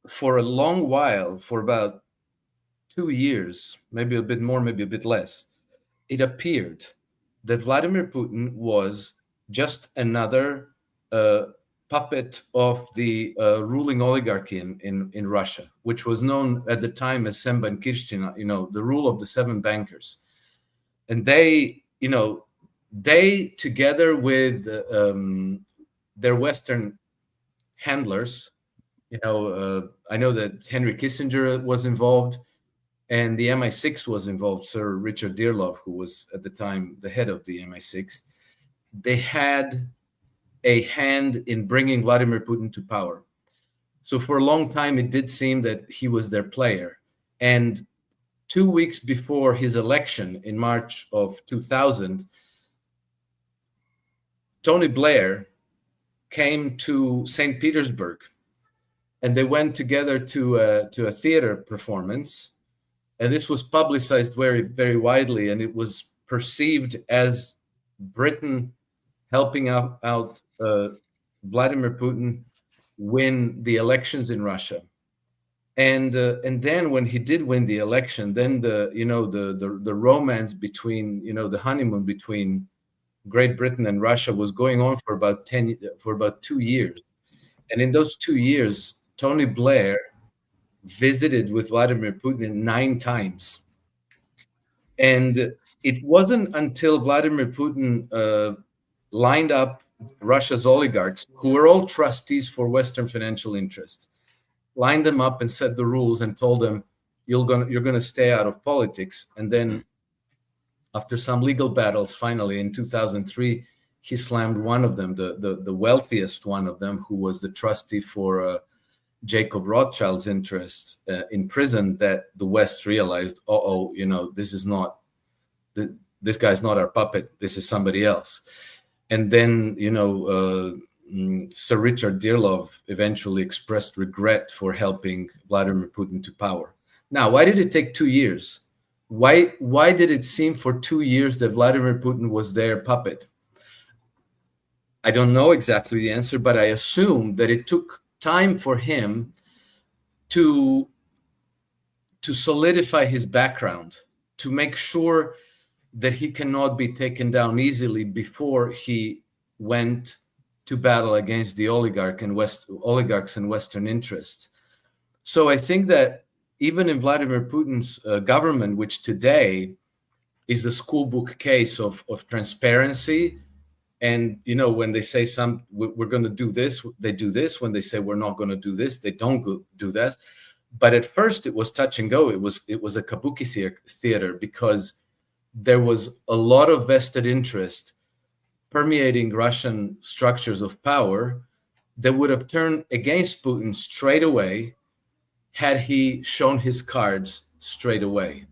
For a long while, for about 2 years, maybe a bit more, maybe a bit less, it appeared that Vladimir Putin was just another puppet of the ruling oligarchy in Russia, which was known at the time as Sembankirshchina, the rule of the seven bankers. And they together with their Western handlers, I know that Henry Kissinger was involved and the MI6 was involved, Sir Richard Dearlove, who was at the time the head of the MI6. They had a hand in bringing Vladimir Putin to power. So for a long time, it did seem that he was their player. And 2 weeks before his election in March of 2000, Tony Blair came to St. Petersburg, and they went together to a theater performance. And this was publicized very, very widely, and it was perceived as Britain helping out Vladimir Putin win the elections in Russia. And then when he did win the election, then the romance between, the honeymoon between Great Britain and Russia was going on for about 2 years. And in those 2 years, Tony Blair visited with Vladimir Putin 9 times. And it wasn't until Vladimir Putin lined up Russia's oligarchs, who were all trustees for Western financial interests, lined them up and set the rules and told them, you're going to stay out of politics. And then after some legal battles, finally in 2003, he slammed one of them, the wealthiest one of them, who was the trustee for Jacob Rothschild's interests in prison, that the West realized, this guy's not our puppet. This is somebody else. And then, Sir Richard Dearlove eventually expressed regret for helping Vladimir Putin to power. Now, why did it take 2 years? Why did it seem for 2 years that Vladimir Putin was their puppet? I don't know exactly the answer, but I assume that it took time for him to solidify his background, to make sure that he cannot be taken down easily before he went to battle against the oligarchs and Western interests. So I think that even in Vladimir Putin's government, which today is the school book case of transparency, and when they say we're going to do this, they do this. When they say we're not going to do this, they don't do that. But at first, it was touch and go. It was a Kabuki theater, because there was a lot of vested interest permeating Russian structures of power that would have turned against Putin straight away had he shown his cards straight away.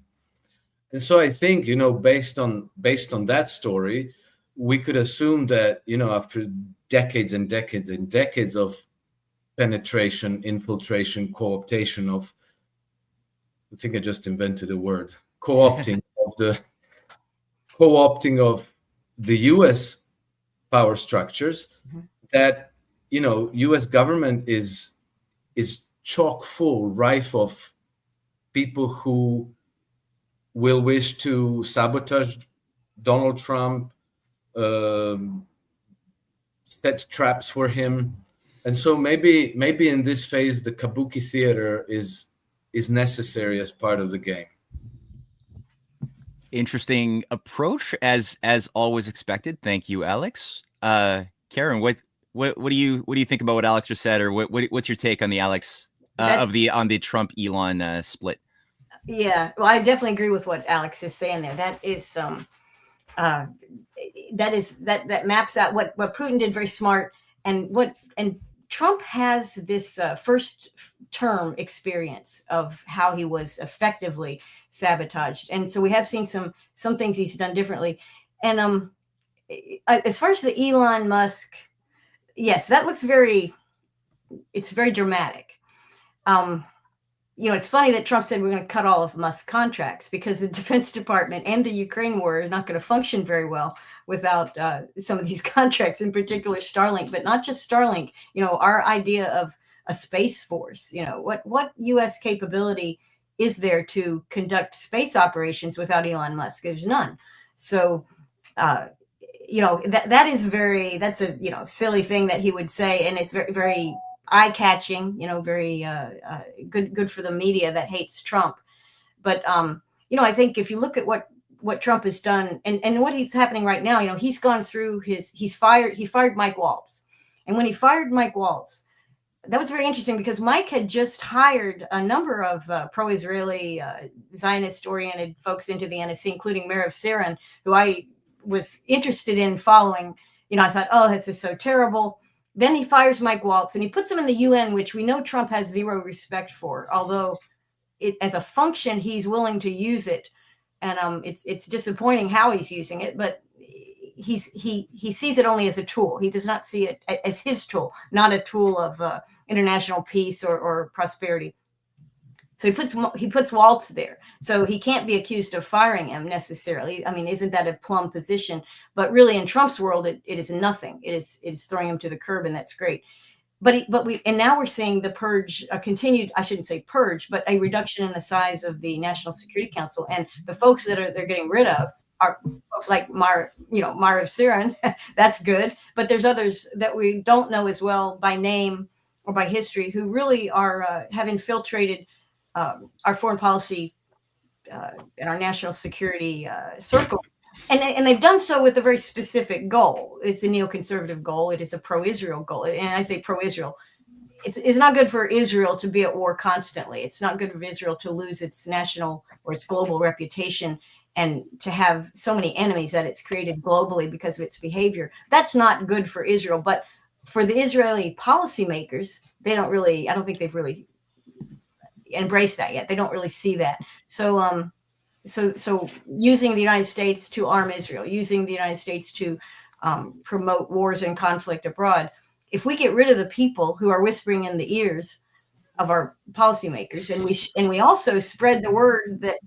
And so I think, based on that story, we could assume that, after decades and decades and decades of penetration, infiltration, co-optation of, I think I just invented a word, co-opting of the U.S. power structures, that, U.S. government is chock full, rife of people who will wish to sabotage Donald Trump, set traps for him. And so maybe in this phase, the Kabuki theater is necessary as part of the game. Interesting approach, as always expected. Thank you, Alex. Karen, what do you think about what Alex just said, or what's your take on the Alex on the Trump Elon split? Yeah, well, I definitely agree with what Alex is saying there. That is that maps out what Putin did very smart, and Trump has this first term experience of how he was effectively sabotaged, and so we have seen some things he's done differently. And as far as the Elon Musk, yes, that looks it's very dramatic. It's funny that Trump said we're going to cut all of Musk's contracts, because the Defense Department and the Ukraine war are not going to function very well without some of these contracts, in particular Starlink, but not just Starlink. Our idea of a space force, what U.S. capability is there to conduct space operations without Elon Musk? There's none. So, that's a silly thing that he would say, and it's very, very eye-catching, very good for the media that hates Trump. But I think if you look at what Trump has done and what he's happening right now, he's gone through he fired Mike Waltz. And when he fired Mike Waltz, that was very interesting, because Mike had just hired a number of pro-Israeli Zionist-oriented folks into the NSC, including Mayor of Saran, who I was interested in following. I thought, oh, this is so terrible. Then he fires Mike Waltz and he puts him in the UN, which we know Trump has zero respect for, although as a function, he's willing to use it. And it's disappointing how he's using it, but he sees it only as a tool. He does not see it as his tool, not a tool of international peace or prosperity. So he puts Waltz there. So he can't be accused of firing him necessarily. I mean, isn't that a plum position? But really, in Trump's world, it is nothing. It is throwing him to the curb, and that's great. But now we're seeing the purge, a continued, I shouldn't say purge, but a reduction in the size of the National Security Council, and the folks that they're getting rid of are folks like Mara Siran. That's good. But there's others that we don't know as well by name or by history, who really have infiltrated our foreign policy and our national security circle. And they've done so with a very specific goal. It's a neoconservative goal. It is a pro-Israel goal. And I say pro-Israel. It's not good for Israel to be at war constantly. It's not good for Israel to lose its national or its global reputation, and to have so many enemies that it's created globally because of its behavior. That's not good for Israel. But for the Israeli policymakers, I don't think they've really embraced that yet. They don't really see that. So using the United States to arm Israel, using the United States to promote wars and conflict abroad, if we get rid of the people who are whispering in the ears of our policymakers, and we also spread the word that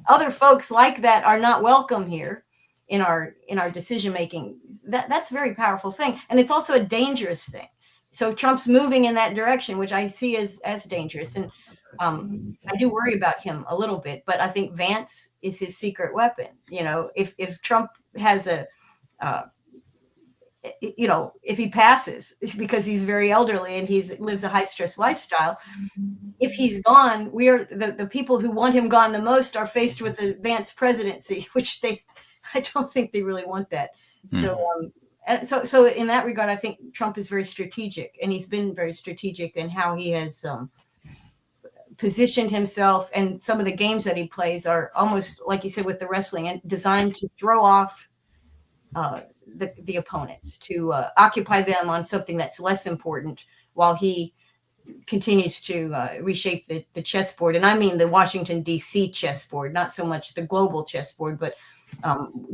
other folks like that are not welcome here in our decision making, that's a very powerful thing, and it's also a dangerous thing. So Trump's moving in that direction, which I see as dangerous. And I do worry about him a little bit, but I think Vance is his secret weapon. If Trump has if he passes because he's very elderly and lives a high stress lifestyle, if he's gone, we are the people who want him gone the most are faced with the Vance presidency, which I don't think they really want that. So in that regard, I think Trump is very strategic, and he's been very strategic in how he has positioned himself, and some of the games that he plays are almost, like you said, with the wrestling, and designed to throw off the opponents, to occupy them on something that's less important, while he continues to reshape the chessboard. And I mean the Washington, D.C. chessboard, not so much the global chessboard, but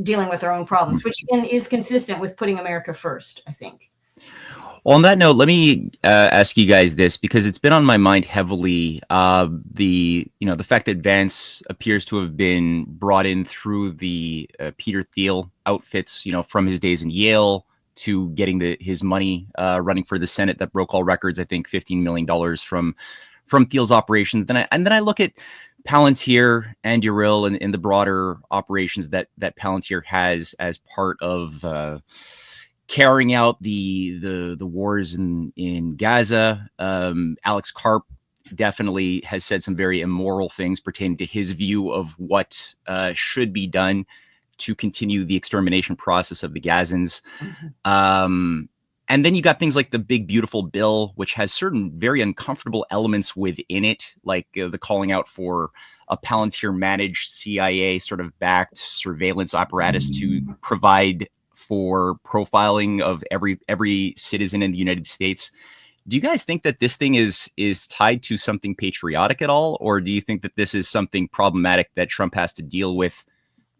dealing with our own problems, which again is consistent with putting America first, I think. Well, on that note, let me ask you guys this, because it's been on my mind heavily. The fact that Vance appears to have been brought in through the Peter Thiel outfits, from his days in Yale to getting his money running for the Senate that broke all records. I think $15 million from Thiel's operations. Then I look at Palantir and Uril and the broader operations that Palantir has as part of carrying out the wars in Gaza. Alex Karp definitely has said some very immoral things pertaining to his view of what should be done to continue the extermination process of the Gazans. And then you got things like the Big Beautiful Bill, which has certain very uncomfortable elements within it, like the calling out for a Palantir-managed CIA sort of backed surveillance apparatus to provide for profiling of every citizen in the United States. Do you guys think that this thing is tied to something patriotic at all, or do you think that this is something problematic that Trump has to deal with?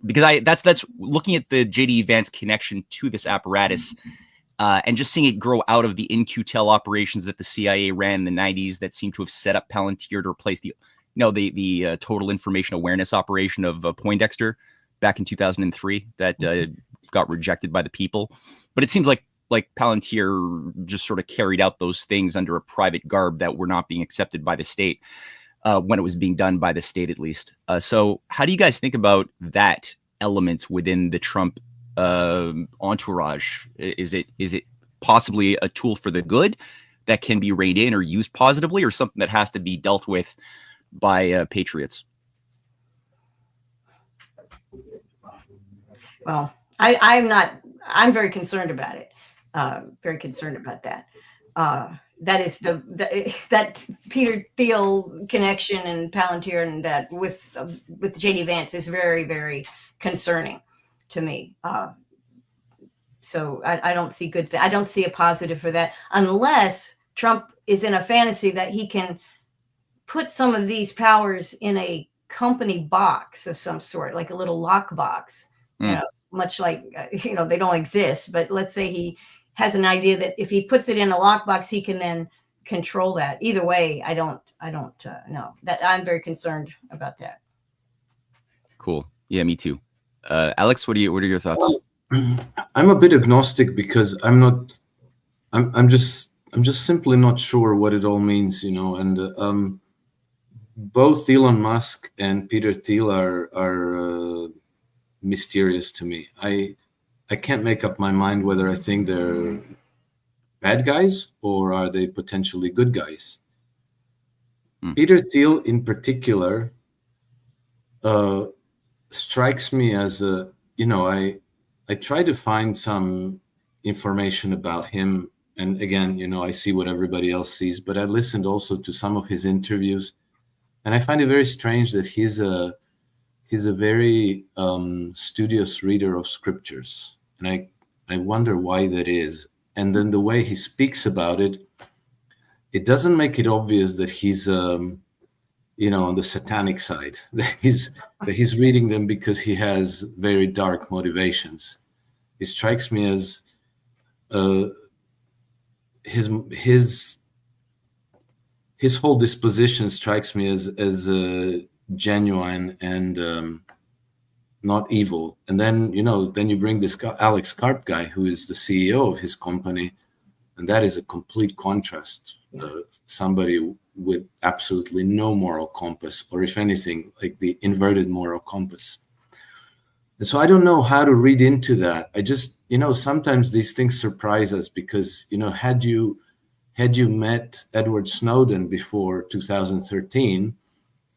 Because that's looking at the JD Vance connection to this apparatus. And just seeing it grow out of the In-Q-Tel operations that the CIA ran in the 90s that seem to have set up Palantir to replace the Total Information Awareness operation of Poindexter back in 2003 that got rejected by the people. But it seems like Palantir just sort of carried out those things under a private garb that were not being accepted by the state when it was being done by the state, at least. So how do you guys think about that element within the Trump entourage? Is it possibly a tool for the good that can be reined in or used positively, or something that has to be dealt with by patriots? Well, I'm very concerned about it. Very concerned about that. That is that Peter Thiel connection and Palantir and that with JD Vance is very, very concerning to me. So I don't see I don't see a positive for that, unless Trump is in a fantasy that he can put some of these powers in a company box of some sort, like a little lock box, you know, much like, they don't exist, but let's say he has an idea that if he puts it in a lockbox, he can then control that. Either way, I don't know. That I'm very concerned about that. Cool. Yeah, me too. Alex, what are your thoughts? Well, I'm a bit agnostic because I'm just simply not sure what it all means, and both Elon Musk and Peter Thiel are mysterious to me. I can't make up my mind whether I think they're bad guys or are they potentially good guys. Peter Thiel in particular strikes me as I try to find some information about him, and again, I see what everybody else sees, but I listened also to some of his interviews, and I find it very strange that he's a very studious reader of scriptures, and I wonder why that is. And then the way he speaks about it, it doesn't make it obvious that he's on the satanic side, that he's reading them because he has very dark motivations. It strikes me as his whole disposition strikes me as genuine and not evil. And then you bring this Alex Karp guy, who is the CEO of his company, and that is a complete contrast. Somebody with absolutely no moral compass, or if anything, like the inverted moral compass. And so I don't know how to read into that. I just, sometimes these things surprise us because, had you met Edward Snowden before 2013,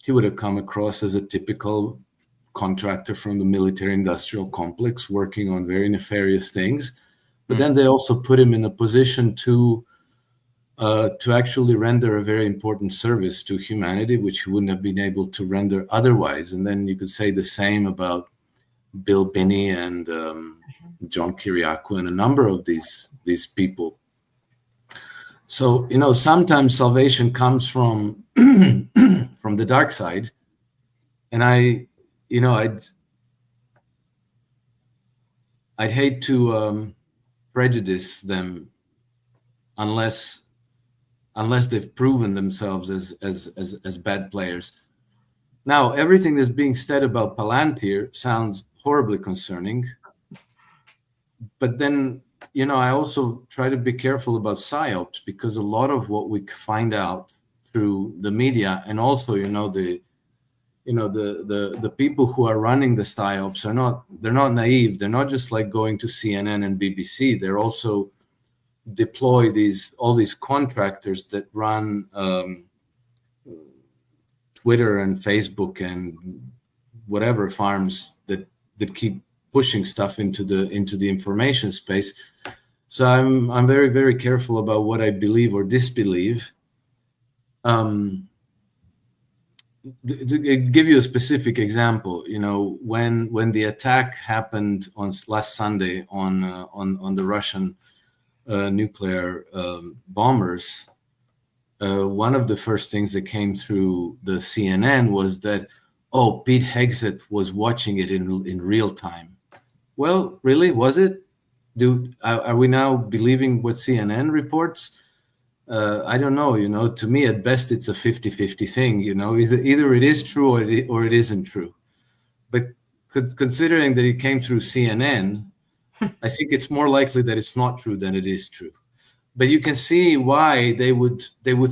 he would have come across as a typical contractor from the military industrial complex working on very nefarious things. But then they also put him in a position to actually render a very important service to humanity, which he wouldn't have been able to render otherwise. And then you could say the same about Bill Binney and John Kiriakou and a number of these people. So, sometimes salvation comes from from the dark side. And I'd hate to prejudice them unless they've proven themselves as bad players. Now, everything that's being said about Palantir sounds horribly concerning. But then, I also try to be careful about psyops, because a lot of what we find out through the media, and also, the people who are running the psyops they're not naive. They're not just like going to CNN and BBC. They're also deploy all these contractors that run Twitter and Facebook and whatever farms that keep pushing stuff into the information space. So I'm very, very careful about what I believe or disbelieve. To give you a specific example, when the attack happened on last Sunday on the Russian nuclear bombers, one of the first things that came through the CNN was that, oh, Pete Hegseth was watching it in real time. Well, really, was it? Are we now believing what CNN reports? I don't know, to me, at best, it's a 50-50 thing, either it is true or it isn't true. But considering that it came through CNN, I think it's more likely that it's not true than it is true. But you can see why they would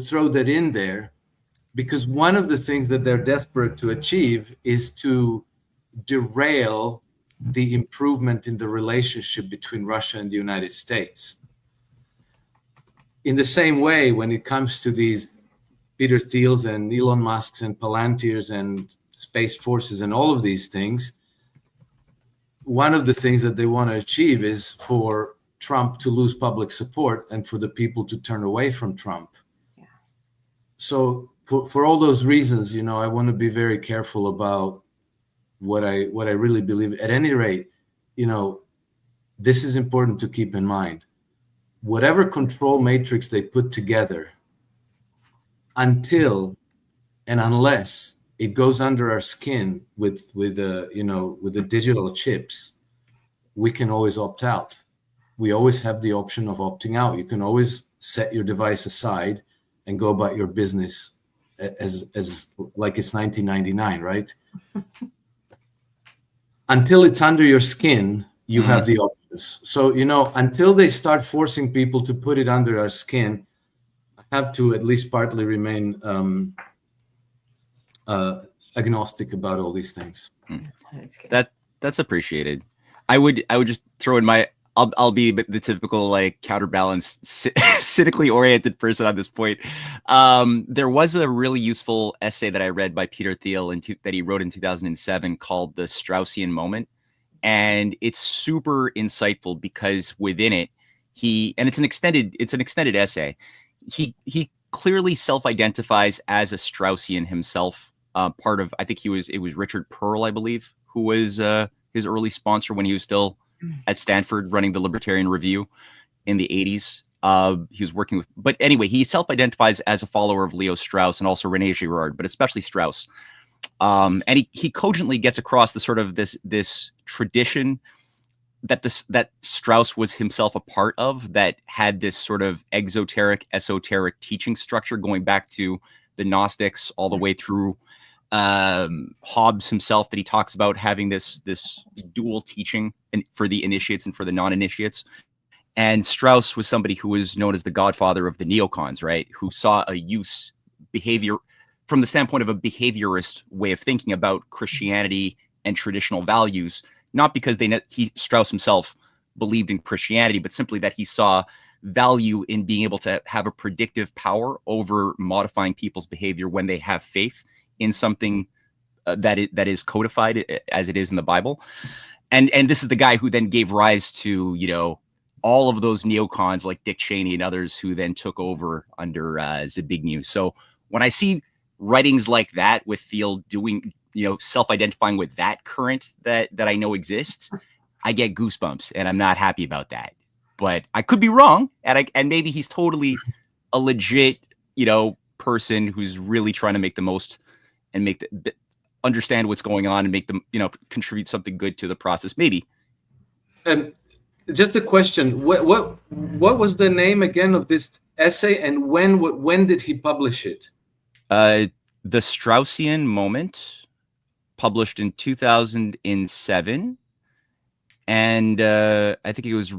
throw that in there, because one of the things that they're desperate to achieve is to derail the improvement in the relationship between Russia and the United States. In the same way, when it comes to these Peter Thiels and Elon Musks and Palantirs and Space Forces and all of these things, one of the things that they want to achieve is for Trump to lose public support and for the people to turn away from Trump. Yeah. So for all those reasons, I want to be very careful about what I really believe. At any rate, this is important to keep in mind. Whatever control matrix they put together, until and unless it goes under our skin with the digital chips, we can always opt out. We always have the option of opting out. You can always set your device aside and go about your business as like it's 1999, right? Until it's under your skin, you have the options. So, until they start forcing people to put it under our skin, I have to at least partly remain agnostic about all these things. That's appreciated. I would just throw in I'll be the typical counterbalanced, cynically oriented person on this point. There was a really useful essay that I read by Peter Thiel that he wrote in 2007 called "The Straussian Moment," and it's super insightful because within it, it's an extended essay. He clearly self-identifies as a Straussian himself. Part of, I think it was Richard Pearl, I believe, who was his early sponsor when he was still at Stanford running the Libertarian Review in the 80s. He was working with, but anyway, he self-identifies as a follower of Leo Strauss and also Rene Girard, but especially Strauss. And he cogently gets across the sort of this tradition that Strauss was himself a part of, that had this sort of esoteric teaching structure going back to the Gnostics all the way through Hobbes himself, that he talks about having this dual teaching for the initiates and for the non-initiates. And Strauss was somebody who was known as the godfather of the neocons, right? Who saw a use behavior from the standpoint of a behaviorist way of thinking about Christianity and traditional values, not because Strauss himself believed in Christianity, but simply that he saw value in being able to have a predictive power over modifying people's behavior when they have faith in something that is codified as it is in the Bible. And this is the guy who then gave rise to, all of those neocons like Dick Cheney and others who then took over under Zbigniew. So when I see writings like that with Thiel doing, self-identifying with that current that I know exists, I get goosebumps, and I'm not happy about that. But I could be wrong, and maybe he's totally a legit, person who's really trying to make the most and understand what's going on and make them, contribute something good to the process. Maybe. And just a question: what was the name again of this essay, and when did he publish it? The Straussian Moment, published in 2007, and I think it was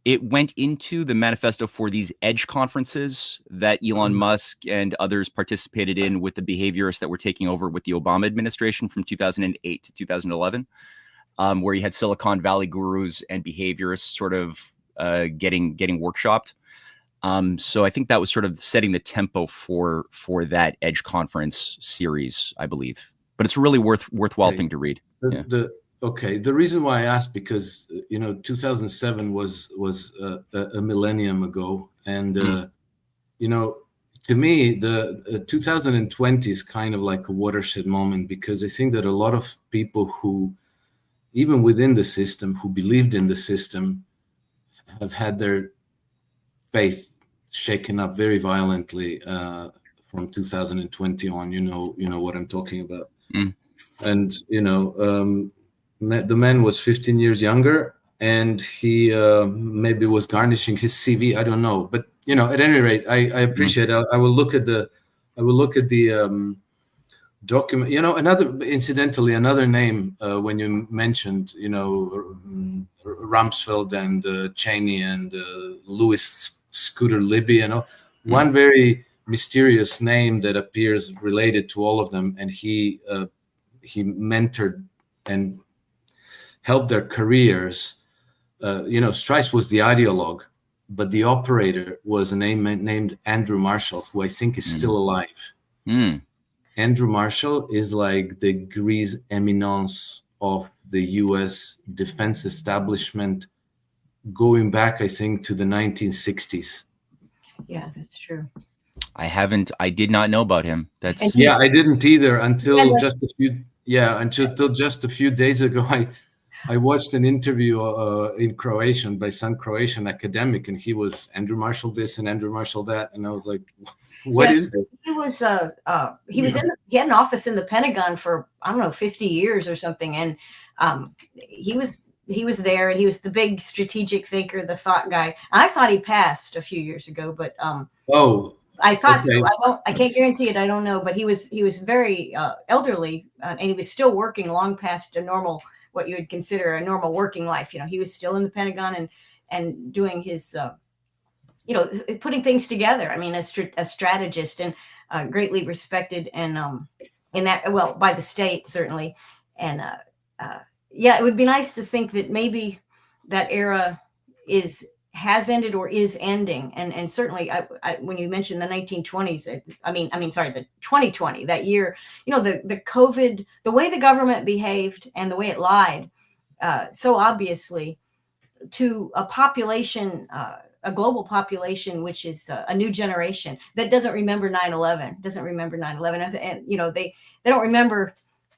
it went into the manifesto for these EDGE conferences that Elon Musk and others participated in with the behaviorists that were taking over with the Obama administration from 2008 to 2011, where you had Silicon Valley gurus and behaviorists sort of getting workshopped. So I think that was sort of setting the tempo for that EDGE conference series, I believe. But it's a really worthwhile thing to read. The okay, the reason why I asked, because 2007 was a millennium ago, and to me the 2020 is kind of like a watershed moment, because I think that a lot of people who, even within the system, who believed in the system, have had their faith shaken up very violently from 2020 on. You know what I'm talking about. And the man was 15 years younger, and he maybe was garnishing his CV. I don't know, but at any rate, I appreciate. I will look at the document. Incidentally, another name when you mentioned Rumsfeld and Cheney and Louis Scooter Libby. One very mysterious name that appears related to all of them, and he mentored and helped their careers. Strife was the ideologue, but the operator was a name named Andrew Marshall, who I think is still alive. Andrew Marshall is like the grise eminence of the U.S. defense establishment, going back, I think, to the 1960s. Yeah, that's true. I did not know about him. That's I didn't either until just a few days ago. I watched an interview in Croatian by some Croatian academic, and he was Andrew Marshall this and Andrew Marshall that, and I was like, what is this? He was he had an office in the Pentagon for, I don't know, 50 years or something, and he was there, and he was the big strategic thinker, the thought guy. I thought he passed a few years ago, but I thought so. I can't guarantee it. I don't know, but he was very elderly, and he was still working long past a normal, what you would consider a normal working life. He was still in the Pentagon and doing his, putting things together. I mean, a strategist, and greatly respected, and in that, well, by the state certainly. And it would be nice to think that maybe that era has ended or is ending. And certainly when you mentioned the 1920s, the 2020, that year, the COVID, the way the government behaved and the way it lied so obviously to a population, a global population, which is a new generation that doesn't remember 9/11, and they don't remember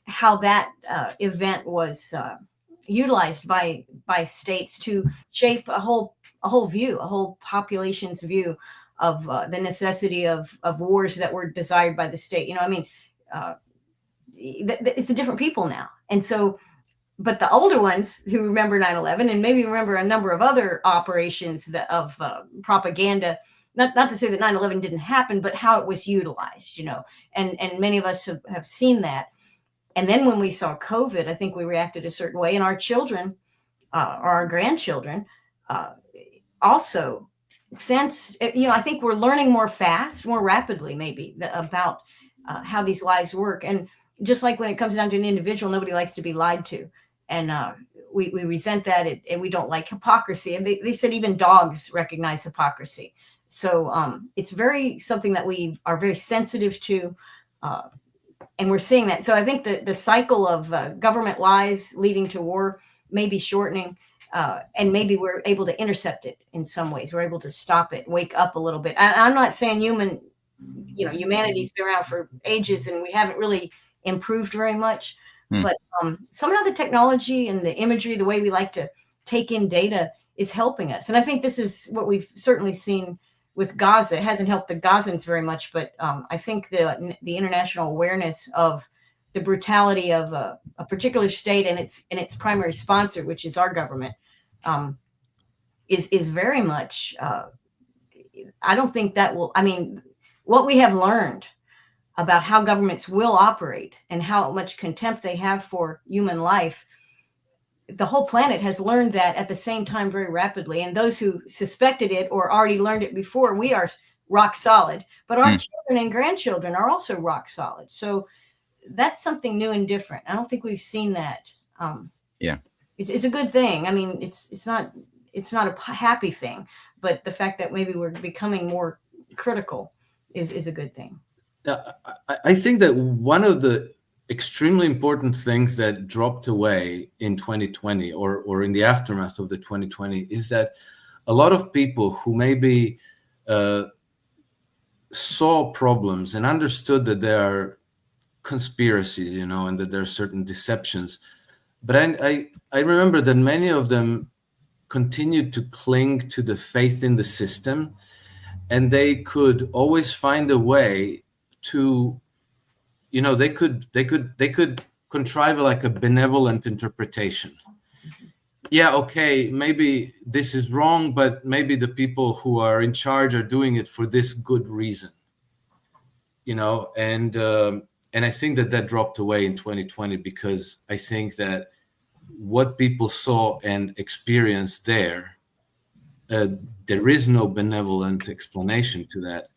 how that event was utilized by states to shape a whole population's view of the necessity of wars that were desired by the state. It's a different people now. And so, but the older ones who remember 9/11 and maybe remember a number of other operations of propaganda, not to say that 9/11 didn't happen, but how it was utilized, and many of us have seen that. And then when we saw COVID, I think we reacted a certain way, and our children or our grandchildren also sense, I think we're learning more rapidly, maybe, about how these lies work. And just like when it comes down to an individual, nobody likes to be lied to. And we resent that, and we don't like hypocrisy. And they said even dogs recognize hypocrisy. So it's something that we are very sensitive to. And we're seeing that. So I think that the cycle of government lies leading to war may be shortening. And maybe we're able to intercept it in some ways. We're able to stop it, wake up a little bit. I'm not saying humanity's been around for ages and we haven't really improved very much. But somehow the technology and the imagery, the way we like to take in data, is helping us. And I think this is what we've certainly seen with Gaza. It hasn't helped the Gazans very much, but I think the international awareness of the brutality of a particular state and its primary sponsor, which is our government, is very much. I don't think that will. I mean, what we have learned about how governments will operate and how much contempt they have for human life, the whole planet has learned that at the same time very rapidly. And those who suspected it or already learned it before, we are rock solid. But our children and grandchildren are also rock solid. So that's something new and different. I don't think we've seen that. It's a good thing. I mean, it's not a happy thing, but the fact that maybe we're becoming more critical is a good thing. I think that one of the extremely important things that dropped away in 2020 or in the aftermath of the 2020 is that a lot of people who maybe saw problems and understood that there are conspiracies, and that there are certain deceptions. But I remember that many of them continued to cling to the faith in the system, and they could always find a way to, they could contrive like a benevolent interpretation. Yeah, okay, maybe this is wrong, but maybe the people who are in charge are doing it for this good reason, and I think that dropped away in 2020, because I think that what people saw and experienced there is no benevolent explanation to that.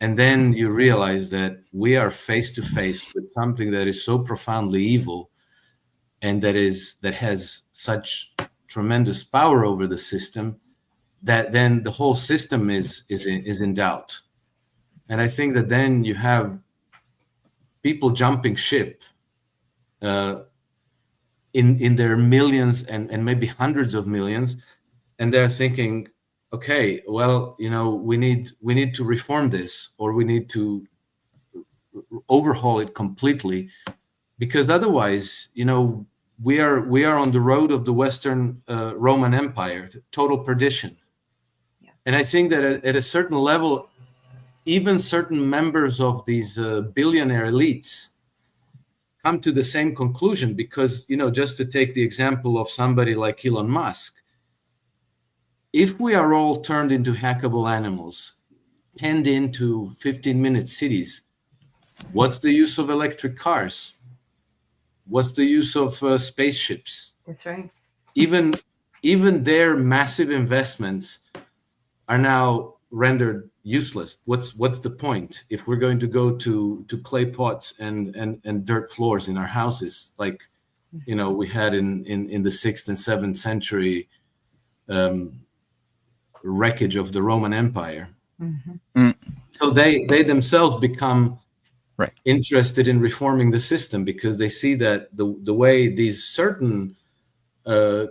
And then you realize that we are face to face with something that is so profoundly evil, and that has such tremendous power over the system, that then the whole system is in doubt. And I think that then you have people jumping ship in their millions and maybe hundreds of millions, and they're thinking, okay, well, we need to reform this, or we need to overhaul it completely, because otherwise, we are on the road of the Western Roman Empire, total perdition. Yeah. And I think that at a certain level, even certain members of these billionaire elites come to the same conclusion, because, just to take the example of somebody like Elon Musk, if we are all turned into hackable animals, penned into 15-minute cities, what's the use of electric cars? What's the use of spaceships? That's right. Even their massive investments are now rendered useless. What's the point if we're going to go to clay pots and dirt floors in our houses, like we had in the 6th and 7th century wreckage of the Roman Empire. Mm-hmm. So they themselves become interested in reforming the system, because they see that the way these certain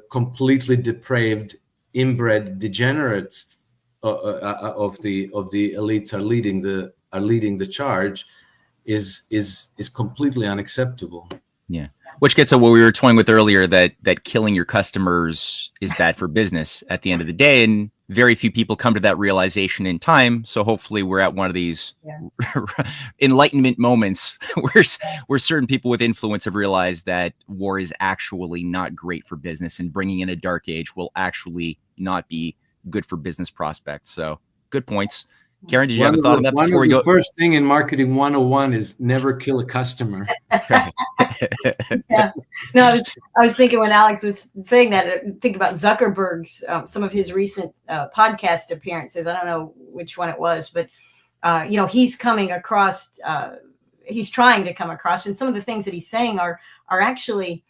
completely depraved, inbred degenerates of the elites are leading the charge is completely unacceptable. Yeah, which gets at what we were toying with earlier, that killing your customers is bad for business at the end of the day, and very few people come to that realization in time. So hopefully we're at one of these enlightenment moments where certain people with influence have realized that war is actually not great for business, and bringing in a dark age will actually not be good for business prospects. So good points. Karen, did you have a thought on that before we go? The first thing in marketing 101 is never kill a customer. Yeah. No, I was thinking when Alex was saying that, think about Zuckerberg's some of his recent podcast appearances. I don't know which one it was, but he's coming across. He's trying to come across, and some of the things that he's saying are actually.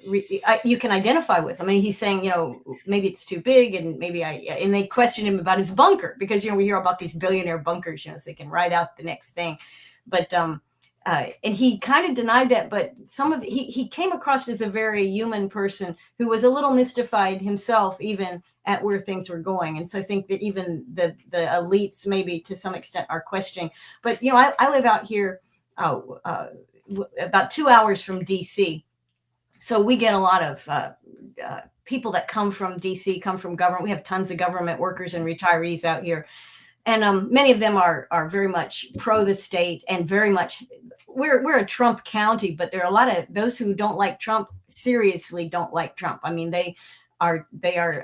You can identify with. I mean, he's saying, maybe it's too big, and maybe and they question him about his bunker, because, we hear about these billionaire bunkers, so they can ride out the next thing. But, and he kind of denied that, but he came across as a very human person who was a little mystified himself, even at where things were going. And so I think that even the elites, maybe to some extent, are questioning. But, I live out here about 2 hours from DC. So we get a lot of people that come from DC, come from government. We have tons of government workers and retirees out here. And many of them are very much pro the state, and very much, we're a Trump county, but there are a lot of those who don't like Trump, seriously don't like Trump. I mean, they are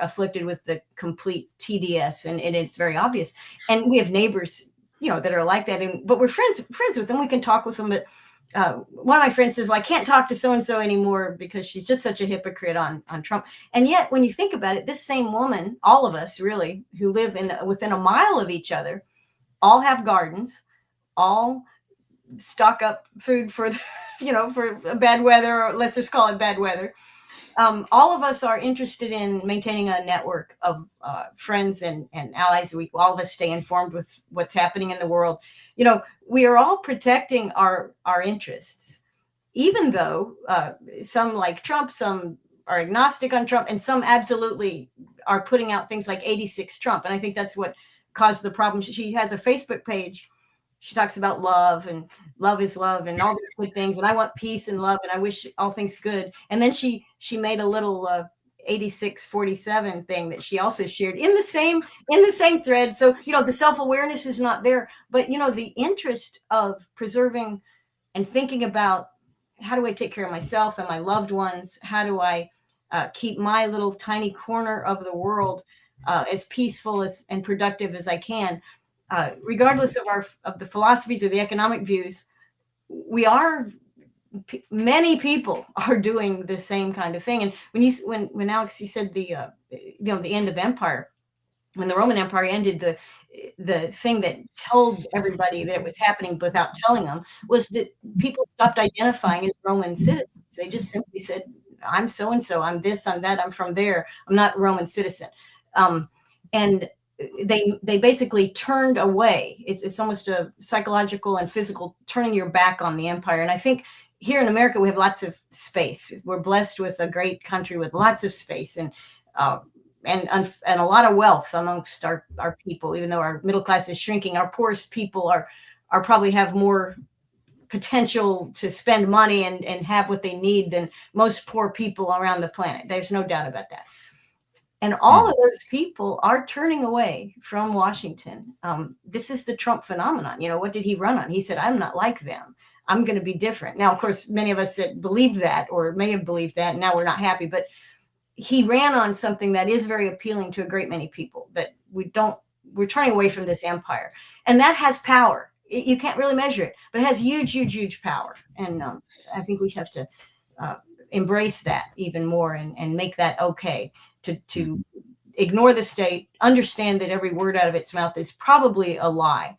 afflicted with the complete TDS, and it's very obvious. And we have neighbors, that are like that. But we're friends with them. We can talk with them, but one of my friends says, well, I can't talk to so-and-so anymore because she's just such a hypocrite on Trump. And yet, when you think about it, this same woman, all of us really, who live within a mile of each other, all have gardens, all stock up food for, for bad weather, or let's just call it bad weather. all of us are interested in maintaining a network of friends and allies. All of us stay informed with what's happening in the world. We are all protecting our interests, even though some like Trump, some are agnostic on Trump, and some absolutely are putting out things like 86 Trump. And I think that's what caused the problem. She has a Facebook page. She talks about love, and love is love, and all these good things. And I want peace and love, and I wish all things good. And then she made a little 8647 thing that she also shared in the same thread. So, the self-awareness is not there, but, the interest of preserving and thinking about, how do I take care of myself and my loved ones? How do I keep my little tiny corner of the world as peaceful and productive as I can? Regardless of the philosophies or the economic views, many people are doing the same kind of thing. And when Alex, you said the end of empire, when the Roman Empire ended, the thing that told everybody that it was happening without telling them was that people stopped identifying as Roman citizens. They just simply said, I'm so and so, I'm this, I'm that, I'm from there, I'm not a Roman citizen. And they basically turned away. It's almost a psychological and physical turning your back on the empire. And I think here in America, we have lots of space. We're blessed with a great country with lots of space and a lot of wealth amongst our people. Even though our middle class is shrinking, our poorest people are probably have more potential to spend money and have what they need than most poor people around the planet. There's no doubt about that. And all of those people are turning away from Washington. This is the Trump phenomenon. What did he run on? He said, I'm not like them. I'm going to be different. Now, of course, many of us that believe that or may have believed that, and now we're not happy. But he ran on something that is very appealing to a great many people, that we're turning away from this empire. And that has power. You can't really measure it, but it has huge, huge, huge power. And I think we have to embrace that even more and make that okay. To ignore the state, understand that every word out of its mouth is probably a lie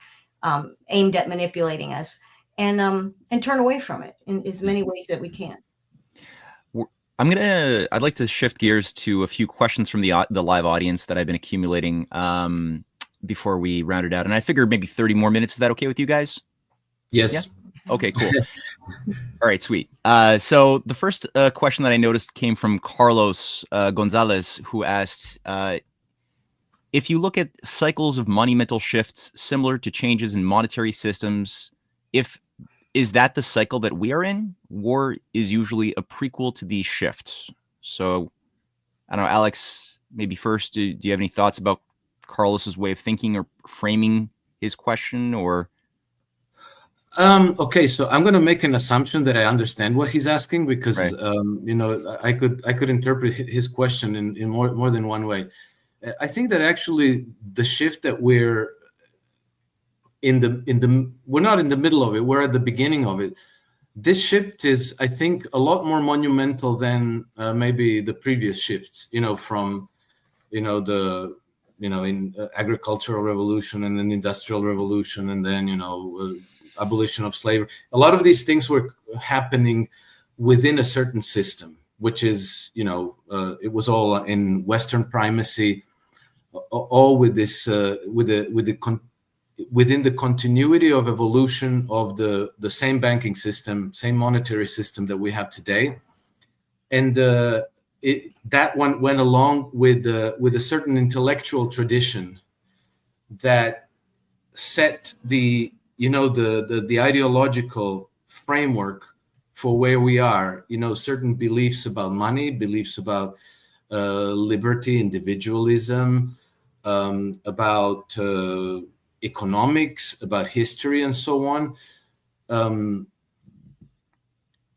aimed at manipulating us, and turn away from it in as many ways that we can. I'd like to shift gears to a few questions from the live audience that I've been accumulating before we round it out. And I figured maybe 30 more minutes. Is that okay with you guys? Yes. Yeah? Okay, cool. All right, sweet. So the first question that I noticed came from Carlos Gonzalez, who asked, if you look at cycles of monumental shifts similar to changes in monetary systems, is that the cycle that we are in? War is usually a prequel to these shifts. So I don't know, Alex, maybe first, do you have any thoughts about Carlos's way of thinking or framing his question, or? Okay, so I'm going to make an assumption that I understand what he's asking, because right. I could interpret his question in more than one way. I think that actually the shift that we're we're not in the middle of it, we're at the beginning of it. This shift is, I think, a lot more monumental than maybe the previous shifts. From the in agricultural revolution and then industrial revolution, and then abolition of slavery. A lot of these things were happening within a certain system, which is, it was all in Western primacy, all with this, within the continuity of evolution of the same banking system, same monetary system that we have today. And that one went along with a certain intellectual tradition that set the ideological framework for where we are. Certain beliefs about money, beliefs about liberty, individualism, about economics, about history, and so on.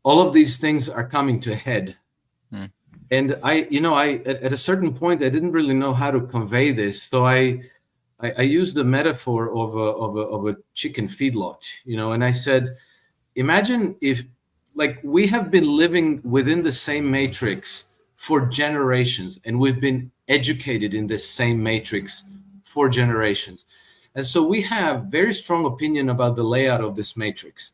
All of these things are coming to a head. And I at a certain point, I didn't really know how to convey this, so I used the metaphor of a chicken feedlot, and I said, imagine if, we have been living within the same matrix for generations, and we've been educated in this same matrix for generations. And so we have very strong opinion about the layout of this matrix.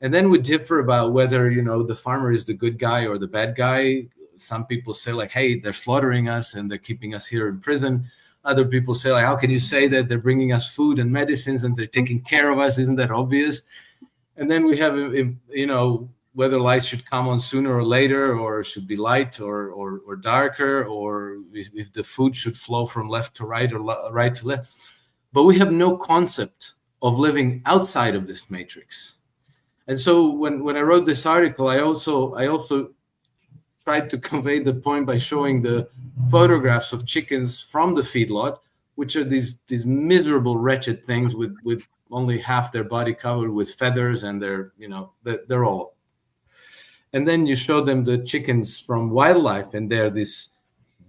And then we differ about whether, the farmer is the good guy or the bad guy. some people say like, hey, they're slaughtering us and they're keeping us here in prison. Other people say like, how can you say that they're bringing us food and medicines and they're taking care of us? Isn't that obvious? And then we have, whether light should come on sooner or later, or should be light or darker, or if the food should flow from left to right or right to left. But we have no concept of living outside of this matrix. And so when I wrote this article, I also tried to convey the point by showing the photographs of chickens from the feedlot, which are these miserable, wretched things with only half their body covered with feathers, and they're all. And then you show them the chickens from wildlife, and they're this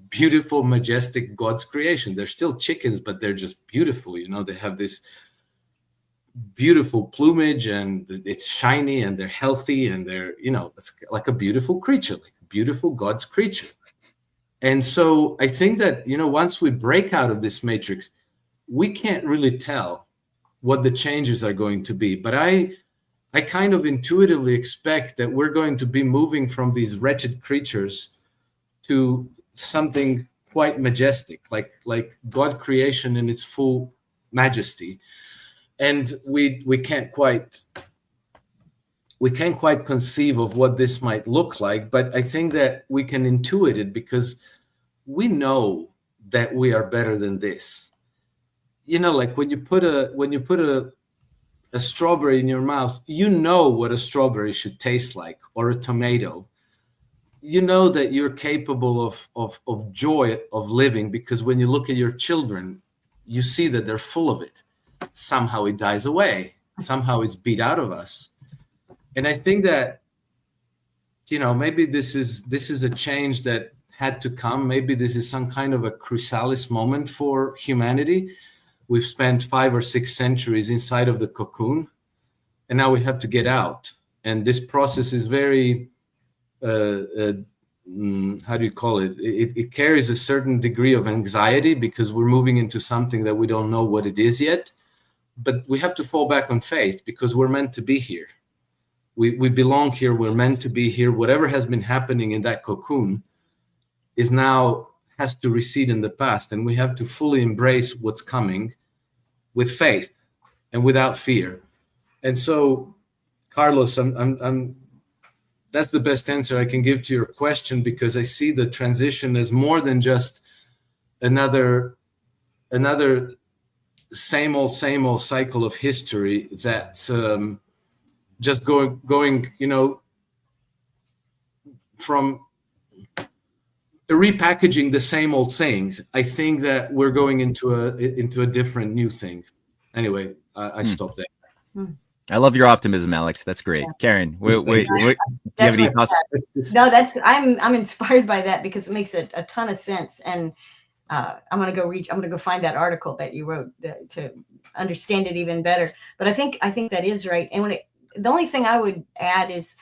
beautiful, majestic God's creation. They're still chickens, but they're just beautiful. They have this beautiful plumage, and it's shiny, and they're healthy, and they're, it's like a beautiful creature, like a beautiful God's creature. And so I think that, once we break out of this matrix, we can't really tell what the changes are going to be. But I kind of intuitively expect that we're going to be moving from these wretched creatures to something quite majestic, like God creation in its full majesty. And we can't quite conceive of what this might look like, but I think that we can intuit it because we know that we are better than this. Like when you put a strawberry in your mouth, you know what a strawberry should taste like, or a tomato. You know that you're capable of joy of living, because when you look at your children, you see that they're full of it. Somehow it dies away. Somehow it's beat out of us. And I think that, maybe this is a change that had to come. Maybe this is some kind of a chrysalis moment for humanity. We've spent 5 or 6 centuries inside of the cocoon, and now we have to get out. And this process is very, how do you call it? It carries a certain degree of anxiety, because we're moving into something that we don't know what it is yet. But we have to fall back on faith, because we're meant to be here. We belong here. We're meant to be here. Whatever has been happening in that cocoon has to recede in the past, and we have to fully embrace what's coming with faith and without fear. And so, Carlos, that's the best answer I can give to your question, because I see the transition as more than just another same old cycle of history that's just going from repackaging the same old things. I think that we're going into a different new thing. Anyway, I stopped there. I love your optimism, Alex. That's great. Yeah. Karen, wait, do you have any thoughts? No, I'm inspired by that, because it makes a ton of sense. And I'm going to go find that article that you wrote to understand it even better. But I think that is right. And the only thing I would add is,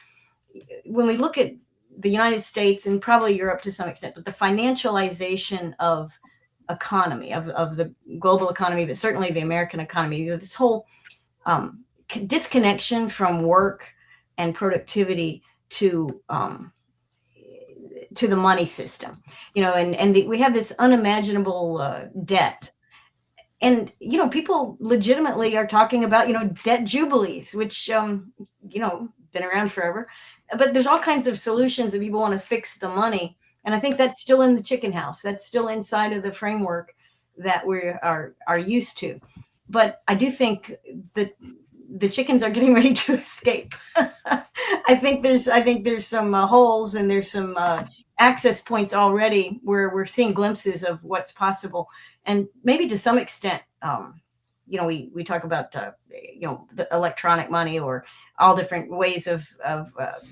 when we look at the United States and probably Europe to some extent, but the financialization of economy, of the global economy, but certainly the American economy, this whole disconnection from work and productivity to the money system, we have this unimaginable debt. And, people legitimately are talking about, debt jubilees, which, been around forever. But there's all kinds of solutions that people want to fix the money. And I think that's still in the chicken house. That's still inside of the framework that we are used to. But I do think that the chickens are getting ready to escape. I think there's some holes, and there's some access points already where we're seeing glimpses of what's possible. And maybe to some extent, we talk about, the electronic money, or all different ways of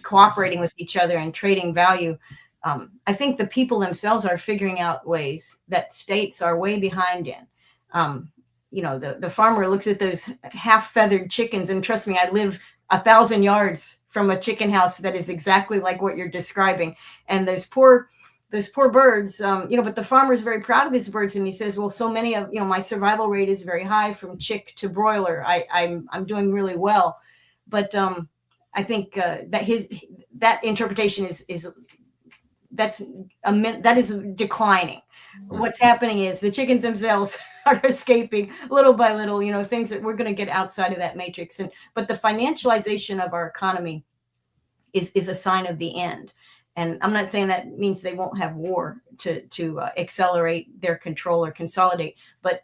cooperating with each other and trading value. I think the people themselves are figuring out ways that states are way behind in. The farmer looks at those half-feathered chickens, and trust me, I live 1,000 yards from a chicken house that is exactly like what you're describing. And those poor birds, but the farmer is very proud of his birds, and he says, well, so many of, my survival rate is very high from chick to broiler. I'm doing really well. But I think that interpretation is that is declining. What's happening is the chickens themselves are escaping little by little, things that we're going to get outside of that matrix. But the financialization of our economy is a sign of the end. And I'm not saying that means they won't have war to accelerate their control or consolidate, but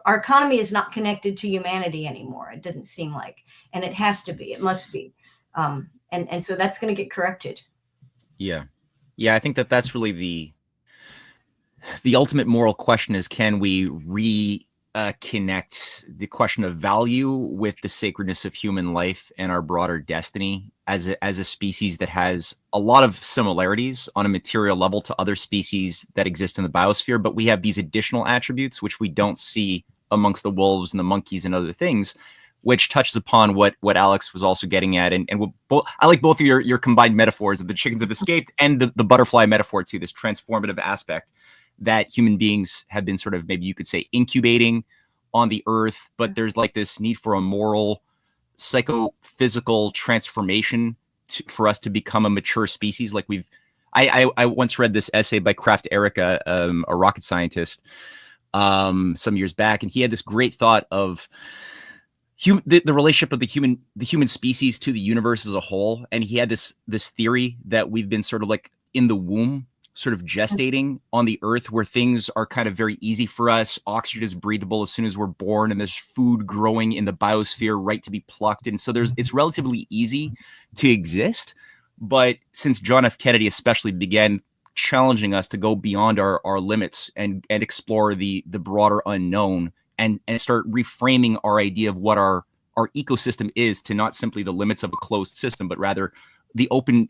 our economy is not connected to humanity anymore. It didn't seem like, and it has to be, it must be. And so that's going to get corrected. Yeah. Yeah. I think that's really the ultimate moral question is, can we connect the question of value with the sacredness of human life and our broader destiny as a species that has a lot of similarities on a material level to other species that exist in the biosphere, but we have these additional attributes which we don't see amongst the wolves and the monkeys and other things, which touches upon what Alex was also getting at. And I like both of your combined metaphors of the chickens have escaped and the butterfly metaphor too, this transformative aspect that human beings have been sort of, maybe you could say, incubating on the earth, but there's like this need for a moral, psychophysical transformation for us to become a mature species. Like I once read this essay by Kraft Erica, a rocket scientist, some years back, and he had this great thought of the relationship of the human species to the universe as a whole. And he had this theory that we've been sort of like in the womb, sort of gestating on the earth, where things are kind of very easy for us. Oxygen is breathable as soon as we're born, and there's food growing in the biosphere right to be plucked. And so it's relatively easy to exist. But since John F. Kennedy especially began challenging us to go beyond our limits and explore the broader unknown and start reframing our idea of what our ecosystem is, to not simply the limits of a closed system, but rather the open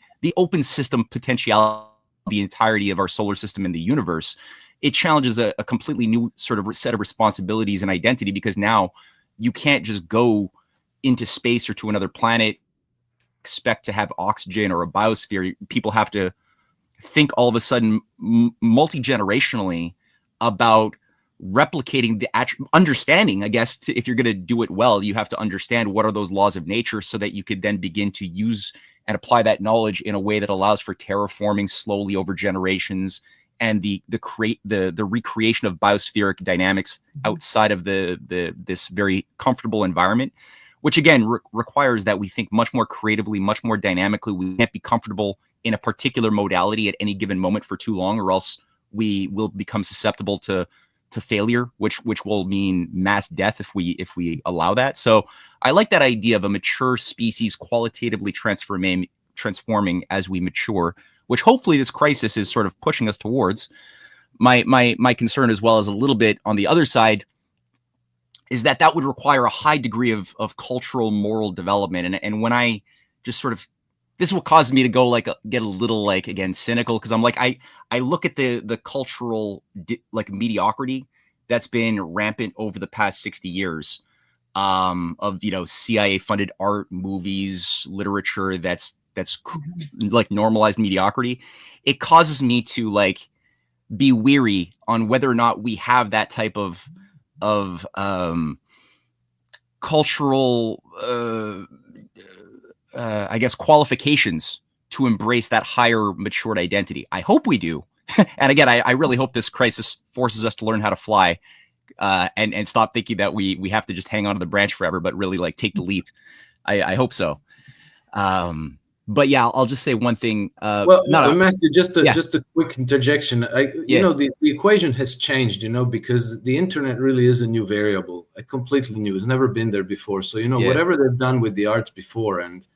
system potentiality, the entirety of our solar system and the universe, it challenges a completely new sort of set of responsibilities and identity, because now you can't just go into space or to another planet, expect to have oxygen or a biosphere. People have to think all of a sudden multi-generationally about replicating the understanding, I guess, if you're going to do it well, you have to understand what are those laws of nature so that you could then begin to use and apply that knowledge in a way that allows for terraforming slowly over generations and the recreation of biospheric dynamics outside of this very comfortable environment, which again requires that we think much more creatively, much more dynamically. We can't be comfortable in a particular modality at any given moment for too long, or else we will become susceptible to failure, which will mean mass death if we allow that. So I like that idea of a mature species qualitatively transforming as we mature, which hopefully this crisis is sort of pushing us towards. My concern, as well as a little bit on the other side, is that would require a high degree of cultural moral development. And when I just sort of, this is what causes me to go get a little again cynical, because I'm like, I look at the cultural mediocrity that's been rampant over the past 60 years of CIA funded art, movies, literature that's normalized mediocrity. It causes me to be weary on whether or not we have that type of cultural I guess qualifications to embrace that higher matured identity. I hope we do. And again, I really hope this crisis forces us to learn how to fly and stop thinking that we have to just hang on to the branch forever, but really take the leap. I hope so. But yeah, I'll just say one thing. Matthew, just a quick interjection. The equation has changed, because the internet really is a new variable, completely new. It's never been there before. So, whatever they've done with the arts before and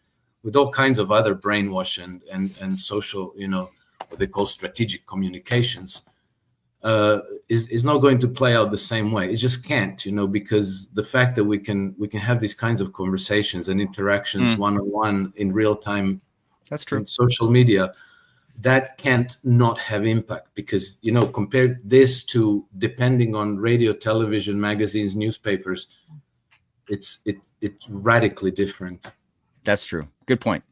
with all kinds of other brainwash and social, what they call strategic communications, is not going to play out the same way. It just can't, because the fact that we can have these kinds of conversations and interactions one-on-one in real time, that's true, in social media, that can't not have impact, because compare this to depending on radio, television, magazines, newspapers, it's radically different. That's true. Good point.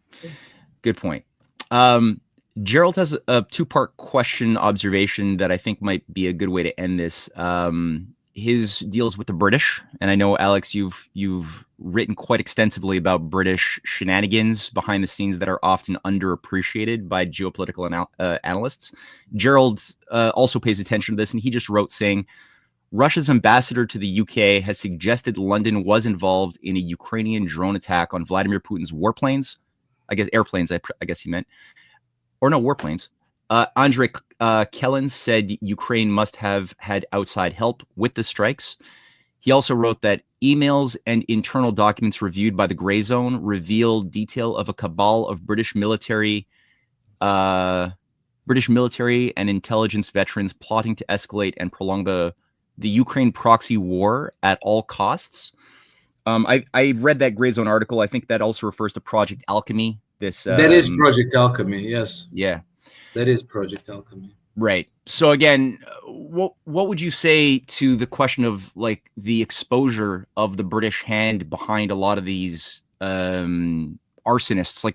Gerald has a two-part question observation that I think might be a good way to end this. his deals with the British, and I know, Alex, you've written quite extensively about British shenanigans behind the scenes that are often underappreciated by geopolitical analysts. Gerald also pays attention to this, and he just wrote saying, Russia's ambassador to the UK has suggested London was involved in a Ukrainian drone attack on Vladimir Putin's warplanes. I guess airplanes, I guess he meant. Or no, warplanes. Andrei Kellen said Ukraine must have had outside help with the strikes. He also wrote that emails and internal documents reviewed by the Gray Zone reveal detail of a cabal of British military and intelligence veterans plotting to escalate and prolong the Ukraine proxy war at all costs. I read that Gray Zone article. I think that also refers to Project Alchemy. That is Project Alchemy, yes. Yeah. That is Project Alchemy. Right. So again, what would you say to the question of like the exposure of the British hand behind a lot of these arsonists, like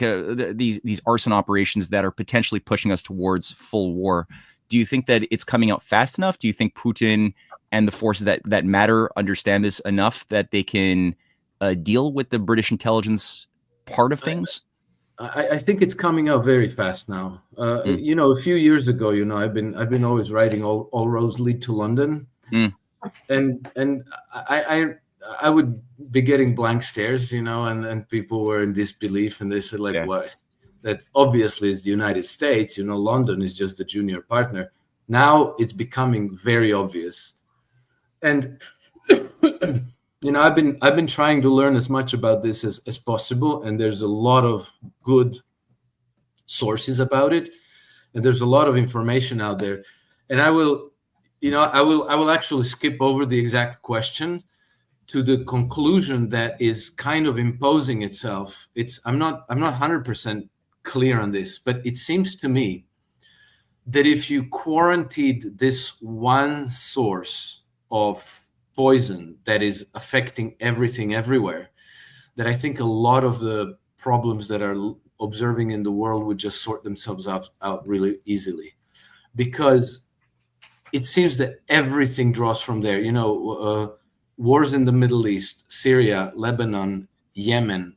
these arson operations that are potentially pushing us towards full war? Do you think that it's coming out fast enough? Do you think Putin and the forces that matter understand this enough that they can deal with the British intelligence part of things? I think it's coming out very fast now. You know, a few years ago, you know, I've been always writing all roads lead to London, and I would be getting blank stares, you know, and people were in disbelief, and they said like, what? That obviously is the United States, you know, London is just a junior partner. Now it's becoming very obvious, and you know, I've been trying to learn as much about this as possible, and there's a lot of good sources about it, and there's a lot of information out there. And I will actually skip over the exact question to the conclusion that is kind of imposing itself. I'm not 100% clear on this, but it seems to me that if you quarantined this one source of poison that is affecting everything everywhere, that I think a lot of the problems that are observing in the world would just sort themselves out really easily, because it seems that everything draws from there. You know, wars in the Middle East, Syria, Lebanon, Yemen,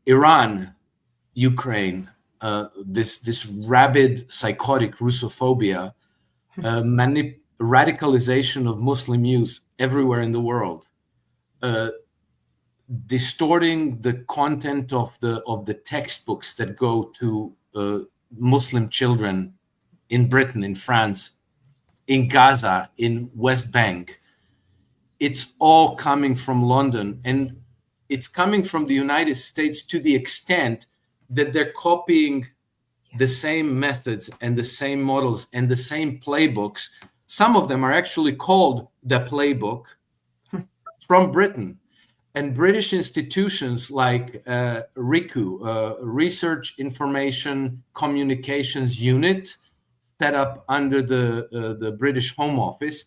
Iran, Ukraine, this rabid psychotic Russophobia, radicalization of Muslim youth everywhere in the world, distorting the content of the textbooks that go to Muslim children in Britain, in France, in Gaza, in West Bank. It's all coming from London, and it's coming from the United States to the extent that they're copying the same methods and the same models and the same playbooks. Some of them are actually called the playbook from Britain. And British institutions like RICU, Research Information Communications Unit, set up under the British Home Office,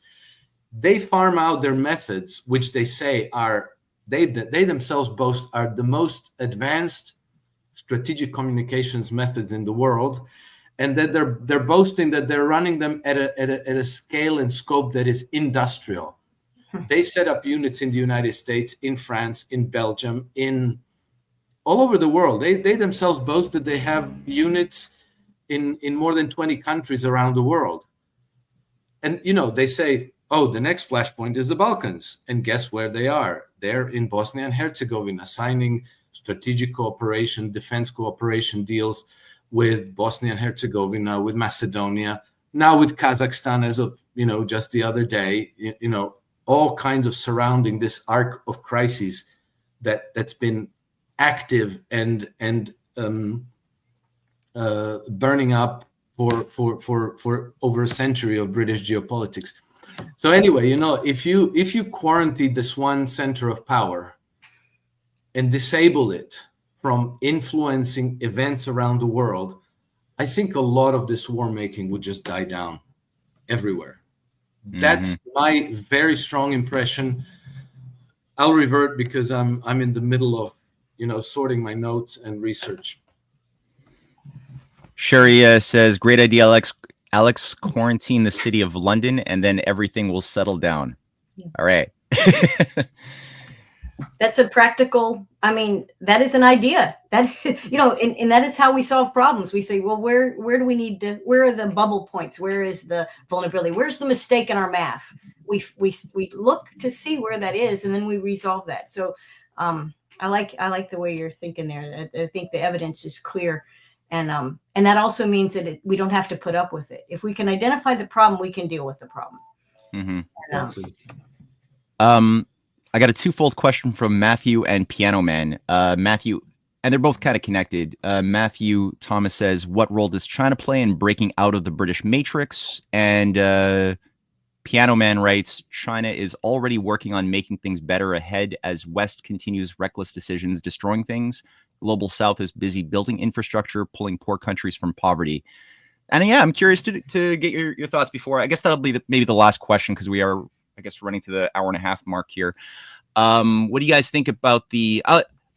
they farm out their methods, which they say are, they themselves boast are the most advanced strategic communications methods in the world, and that they're boasting that they're running them at a scale and scope that is industrial. They set up units in the United States, in France, in Belgium, in all over the world. They themselves boast that they have units in more than 20 countries around the world. And, you know, they say, oh, the next flashpoint is the Balkans. And guess where they are? They're in Bosnia and Herzegovina, signing strategic cooperation, defense cooperation deals with Bosnia and Herzegovina, with Macedonia, now with Kazakhstan as of, you know, just the other day, you know, all kinds of surrounding this arc of crises that's been active and burning up for over a century of British geopolitics. So anyway, you know, if you quarantine this one center of power and disable it from influencing events around the world, I think a lot of this war making would just die down everywhere. That's my very strong impression. I'll revert because I'm in the middle of, you know, sorting my notes and research. Sherry says, great idea, Alex. Alex, quarantine the city of London, and then everything will settle down. Yeah. All right. That's a practical, I mean, that is an idea that, you know, and that is how we solve problems. We say, well, where do we need to, where are the bubble points? Where is the vulnerability? Where's the mistake in our math? We look to see where that is, and then we resolve that. So I like the way you're thinking there. I think the evidence is clear. And that also means that we don't have to put up with it. If we can identify the problem, we can deal with the problem. Mm-hmm. I got a twofold question from Matthew and Piano Man. Matthew, and they're both kind of connected. Matthew Thomas says, what role does China play in breaking out of the British matrix? And Piano Man writes, China is already working on making things better ahead as West continues reckless decisions, destroying things. Global South is busy building infrastructure, pulling poor countries from poverty. And yeah, I'm curious to get your thoughts before. I guess that'll be maybe the last question, because we are, I guess, running to the hour-and-a-half mark here. What do you guys think about the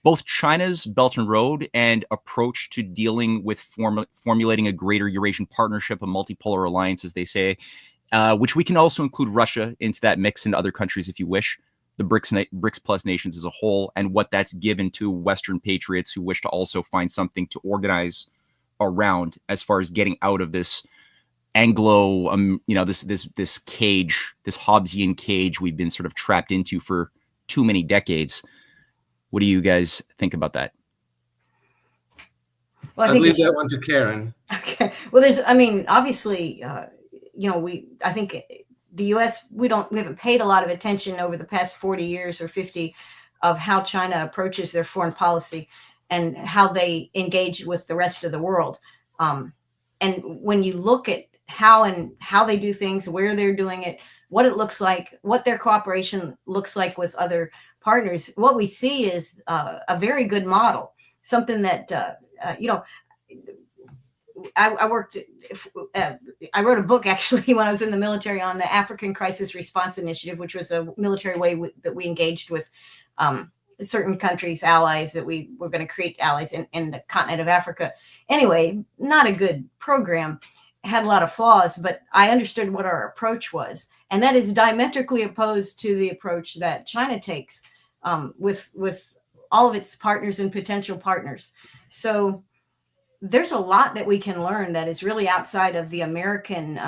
both China's Belt and Road and approach to dealing with formulating a greater Eurasian partnership, a multipolar alliance, as they say, which we can also include Russia into that mix and other countries if you wish, the BRICS plus nations as a whole, and what that's given to Western patriots who wish to also find something to organize around as far as getting out of this Anglo, this cage, this Hobbesian cage we've been sort of trapped into for too many decades. What do you guys think about that? Well, I'll leave that one to Karen. Okay. Well, obviously, I think the U.S. we haven't paid a lot of attention over the past 40 years or 50 of how China approaches their foreign policy and how they engage with the rest of the world. And when you look at how they do things, where they're doing it, what it looks like, what their cooperation looks like with other partners, what we see is a very good model, something that, I wrote a book actually when I was in the military on the African Crisis Response Initiative, which was a military way that we engaged with certain countries, allies, that we were going to create allies in the continent of Africa. Anyway, not a good program, had a lot of flaws, but I understood what our approach was. And that is diametrically opposed to the approach that China takes with all of its partners and potential partners. So there's a lot that we can learn that is really outside of the American,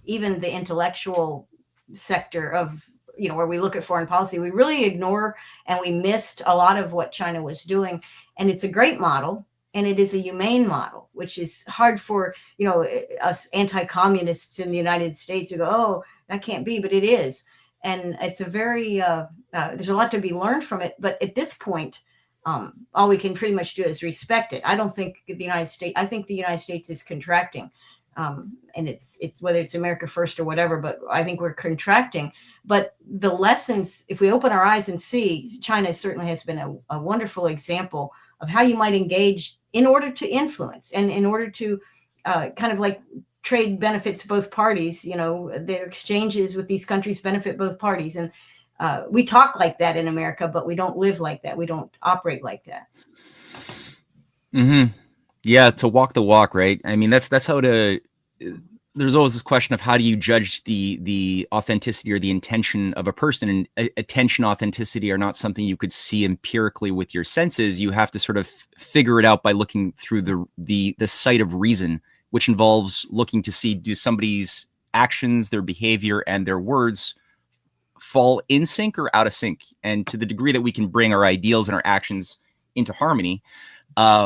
even the intellectual sector of, where we look at foreign policy. We really ignore and we missed a lot of what China was doing. And it's a great model. And it is a humane model, which is hard for, us anti-communists in the United States to go, oh, that can't be, but it is. And it's a very, there's a lot to be learned from it. But at this point, all we can pretty much do is respect it. I don't think the United States, I think the United States is contracting. And it's whether it's America first or whatever, but I think we're contracting. But the lessons, if we open our eyes and see, China certainly has been a wonderful example of how you might engage in order to influence and in order to kind of like trade benefits both parties. Their exchanges with these countries benefit both parties. And we talk like that in America, but we don't live like that. We don't operate like that. Mm-hmm. Yeah, to walk the walk, right? I mean, that's how there's always this question of how do you judge the authenticity or the intention of a person, and attention, authenticity are not something you could see empirically with your senses. You have to sort of figure it out by looking through the sight of reason, which involves looking to see, do somebody's actions, their behavior, and their words fall in sync or out of sync? And to the degree that we can bring our ideals and our actions into harmony,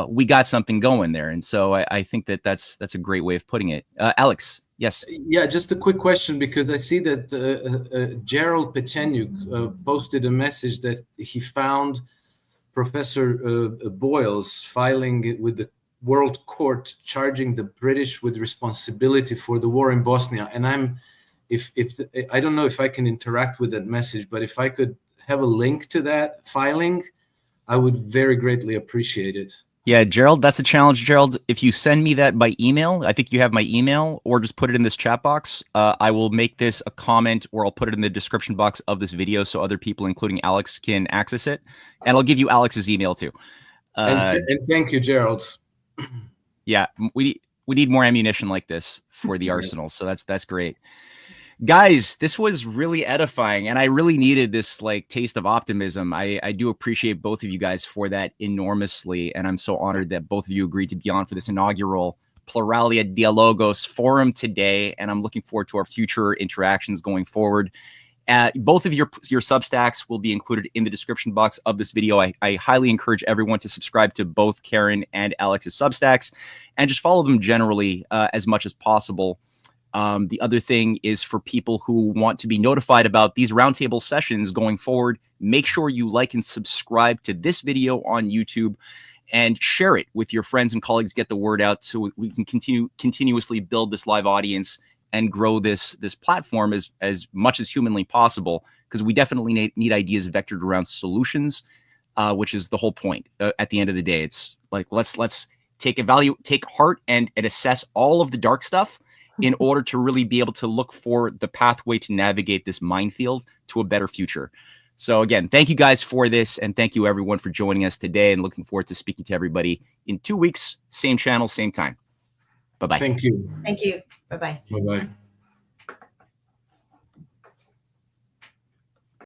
we got something going there. And so I think that's a great way of putting it. Alex, yes. Yeah, just a quick question, because I see that Gerald Pechenyuk posted a message that he found Professor Boyle's filing with the World Court charging the British with responsibility for the war in Bosnia. And I don't know if I can interact with that message, but if I could have a link to that filing, I would very greatly appreciate it. Yeah, Gerald, that's a challenge, Gerald. If you send me that by email, I think you have my email, or just put it in this chat box. I will make this a comment, or I'll put it in the description box of this video so other people, including Alex, can access it. And I'll give you Alex's email too. And thank you, Gerald. Yeah, We need more ammunition like this for the arsenal. So that's great. Guys, this was really edifying, and I really needed this like taste of optimism. I do appreciate both of you guys for that enormously, and I'm so honored that both of you agreed to be on for this inaugural Pluralia Dialogos forum today, and I'm looking forward to our future interactions going forward. Both of your Substacks will be included in the description box of this video. I highly encourage everyone to subscribe to both Karen and Alex's Substacks, and just follow them generally as much as possible. The other thing is for people who want to be notified about these roundtable sessions going forward, make sure you like and subscribe to this video on YouTube and share it with your friends and colleagues. Get the word out so we can continuously build this live audience and grow this platform as much as humanly possible, because we definitely need ideas vectored around solutions, which is the whole point. At the end of the day, it's like let's take heart and assess all of the dark stuff in order to really be able to look for the pathway to navigate this minefield to a better future. So again, thank you guys for this, and thank you everyone for joining us today, and looking forward to speaking to everybody in 2 weeks, same channel, same time. Bye-bye. Thank you. Thank you. Bye-bye. Bye-bye.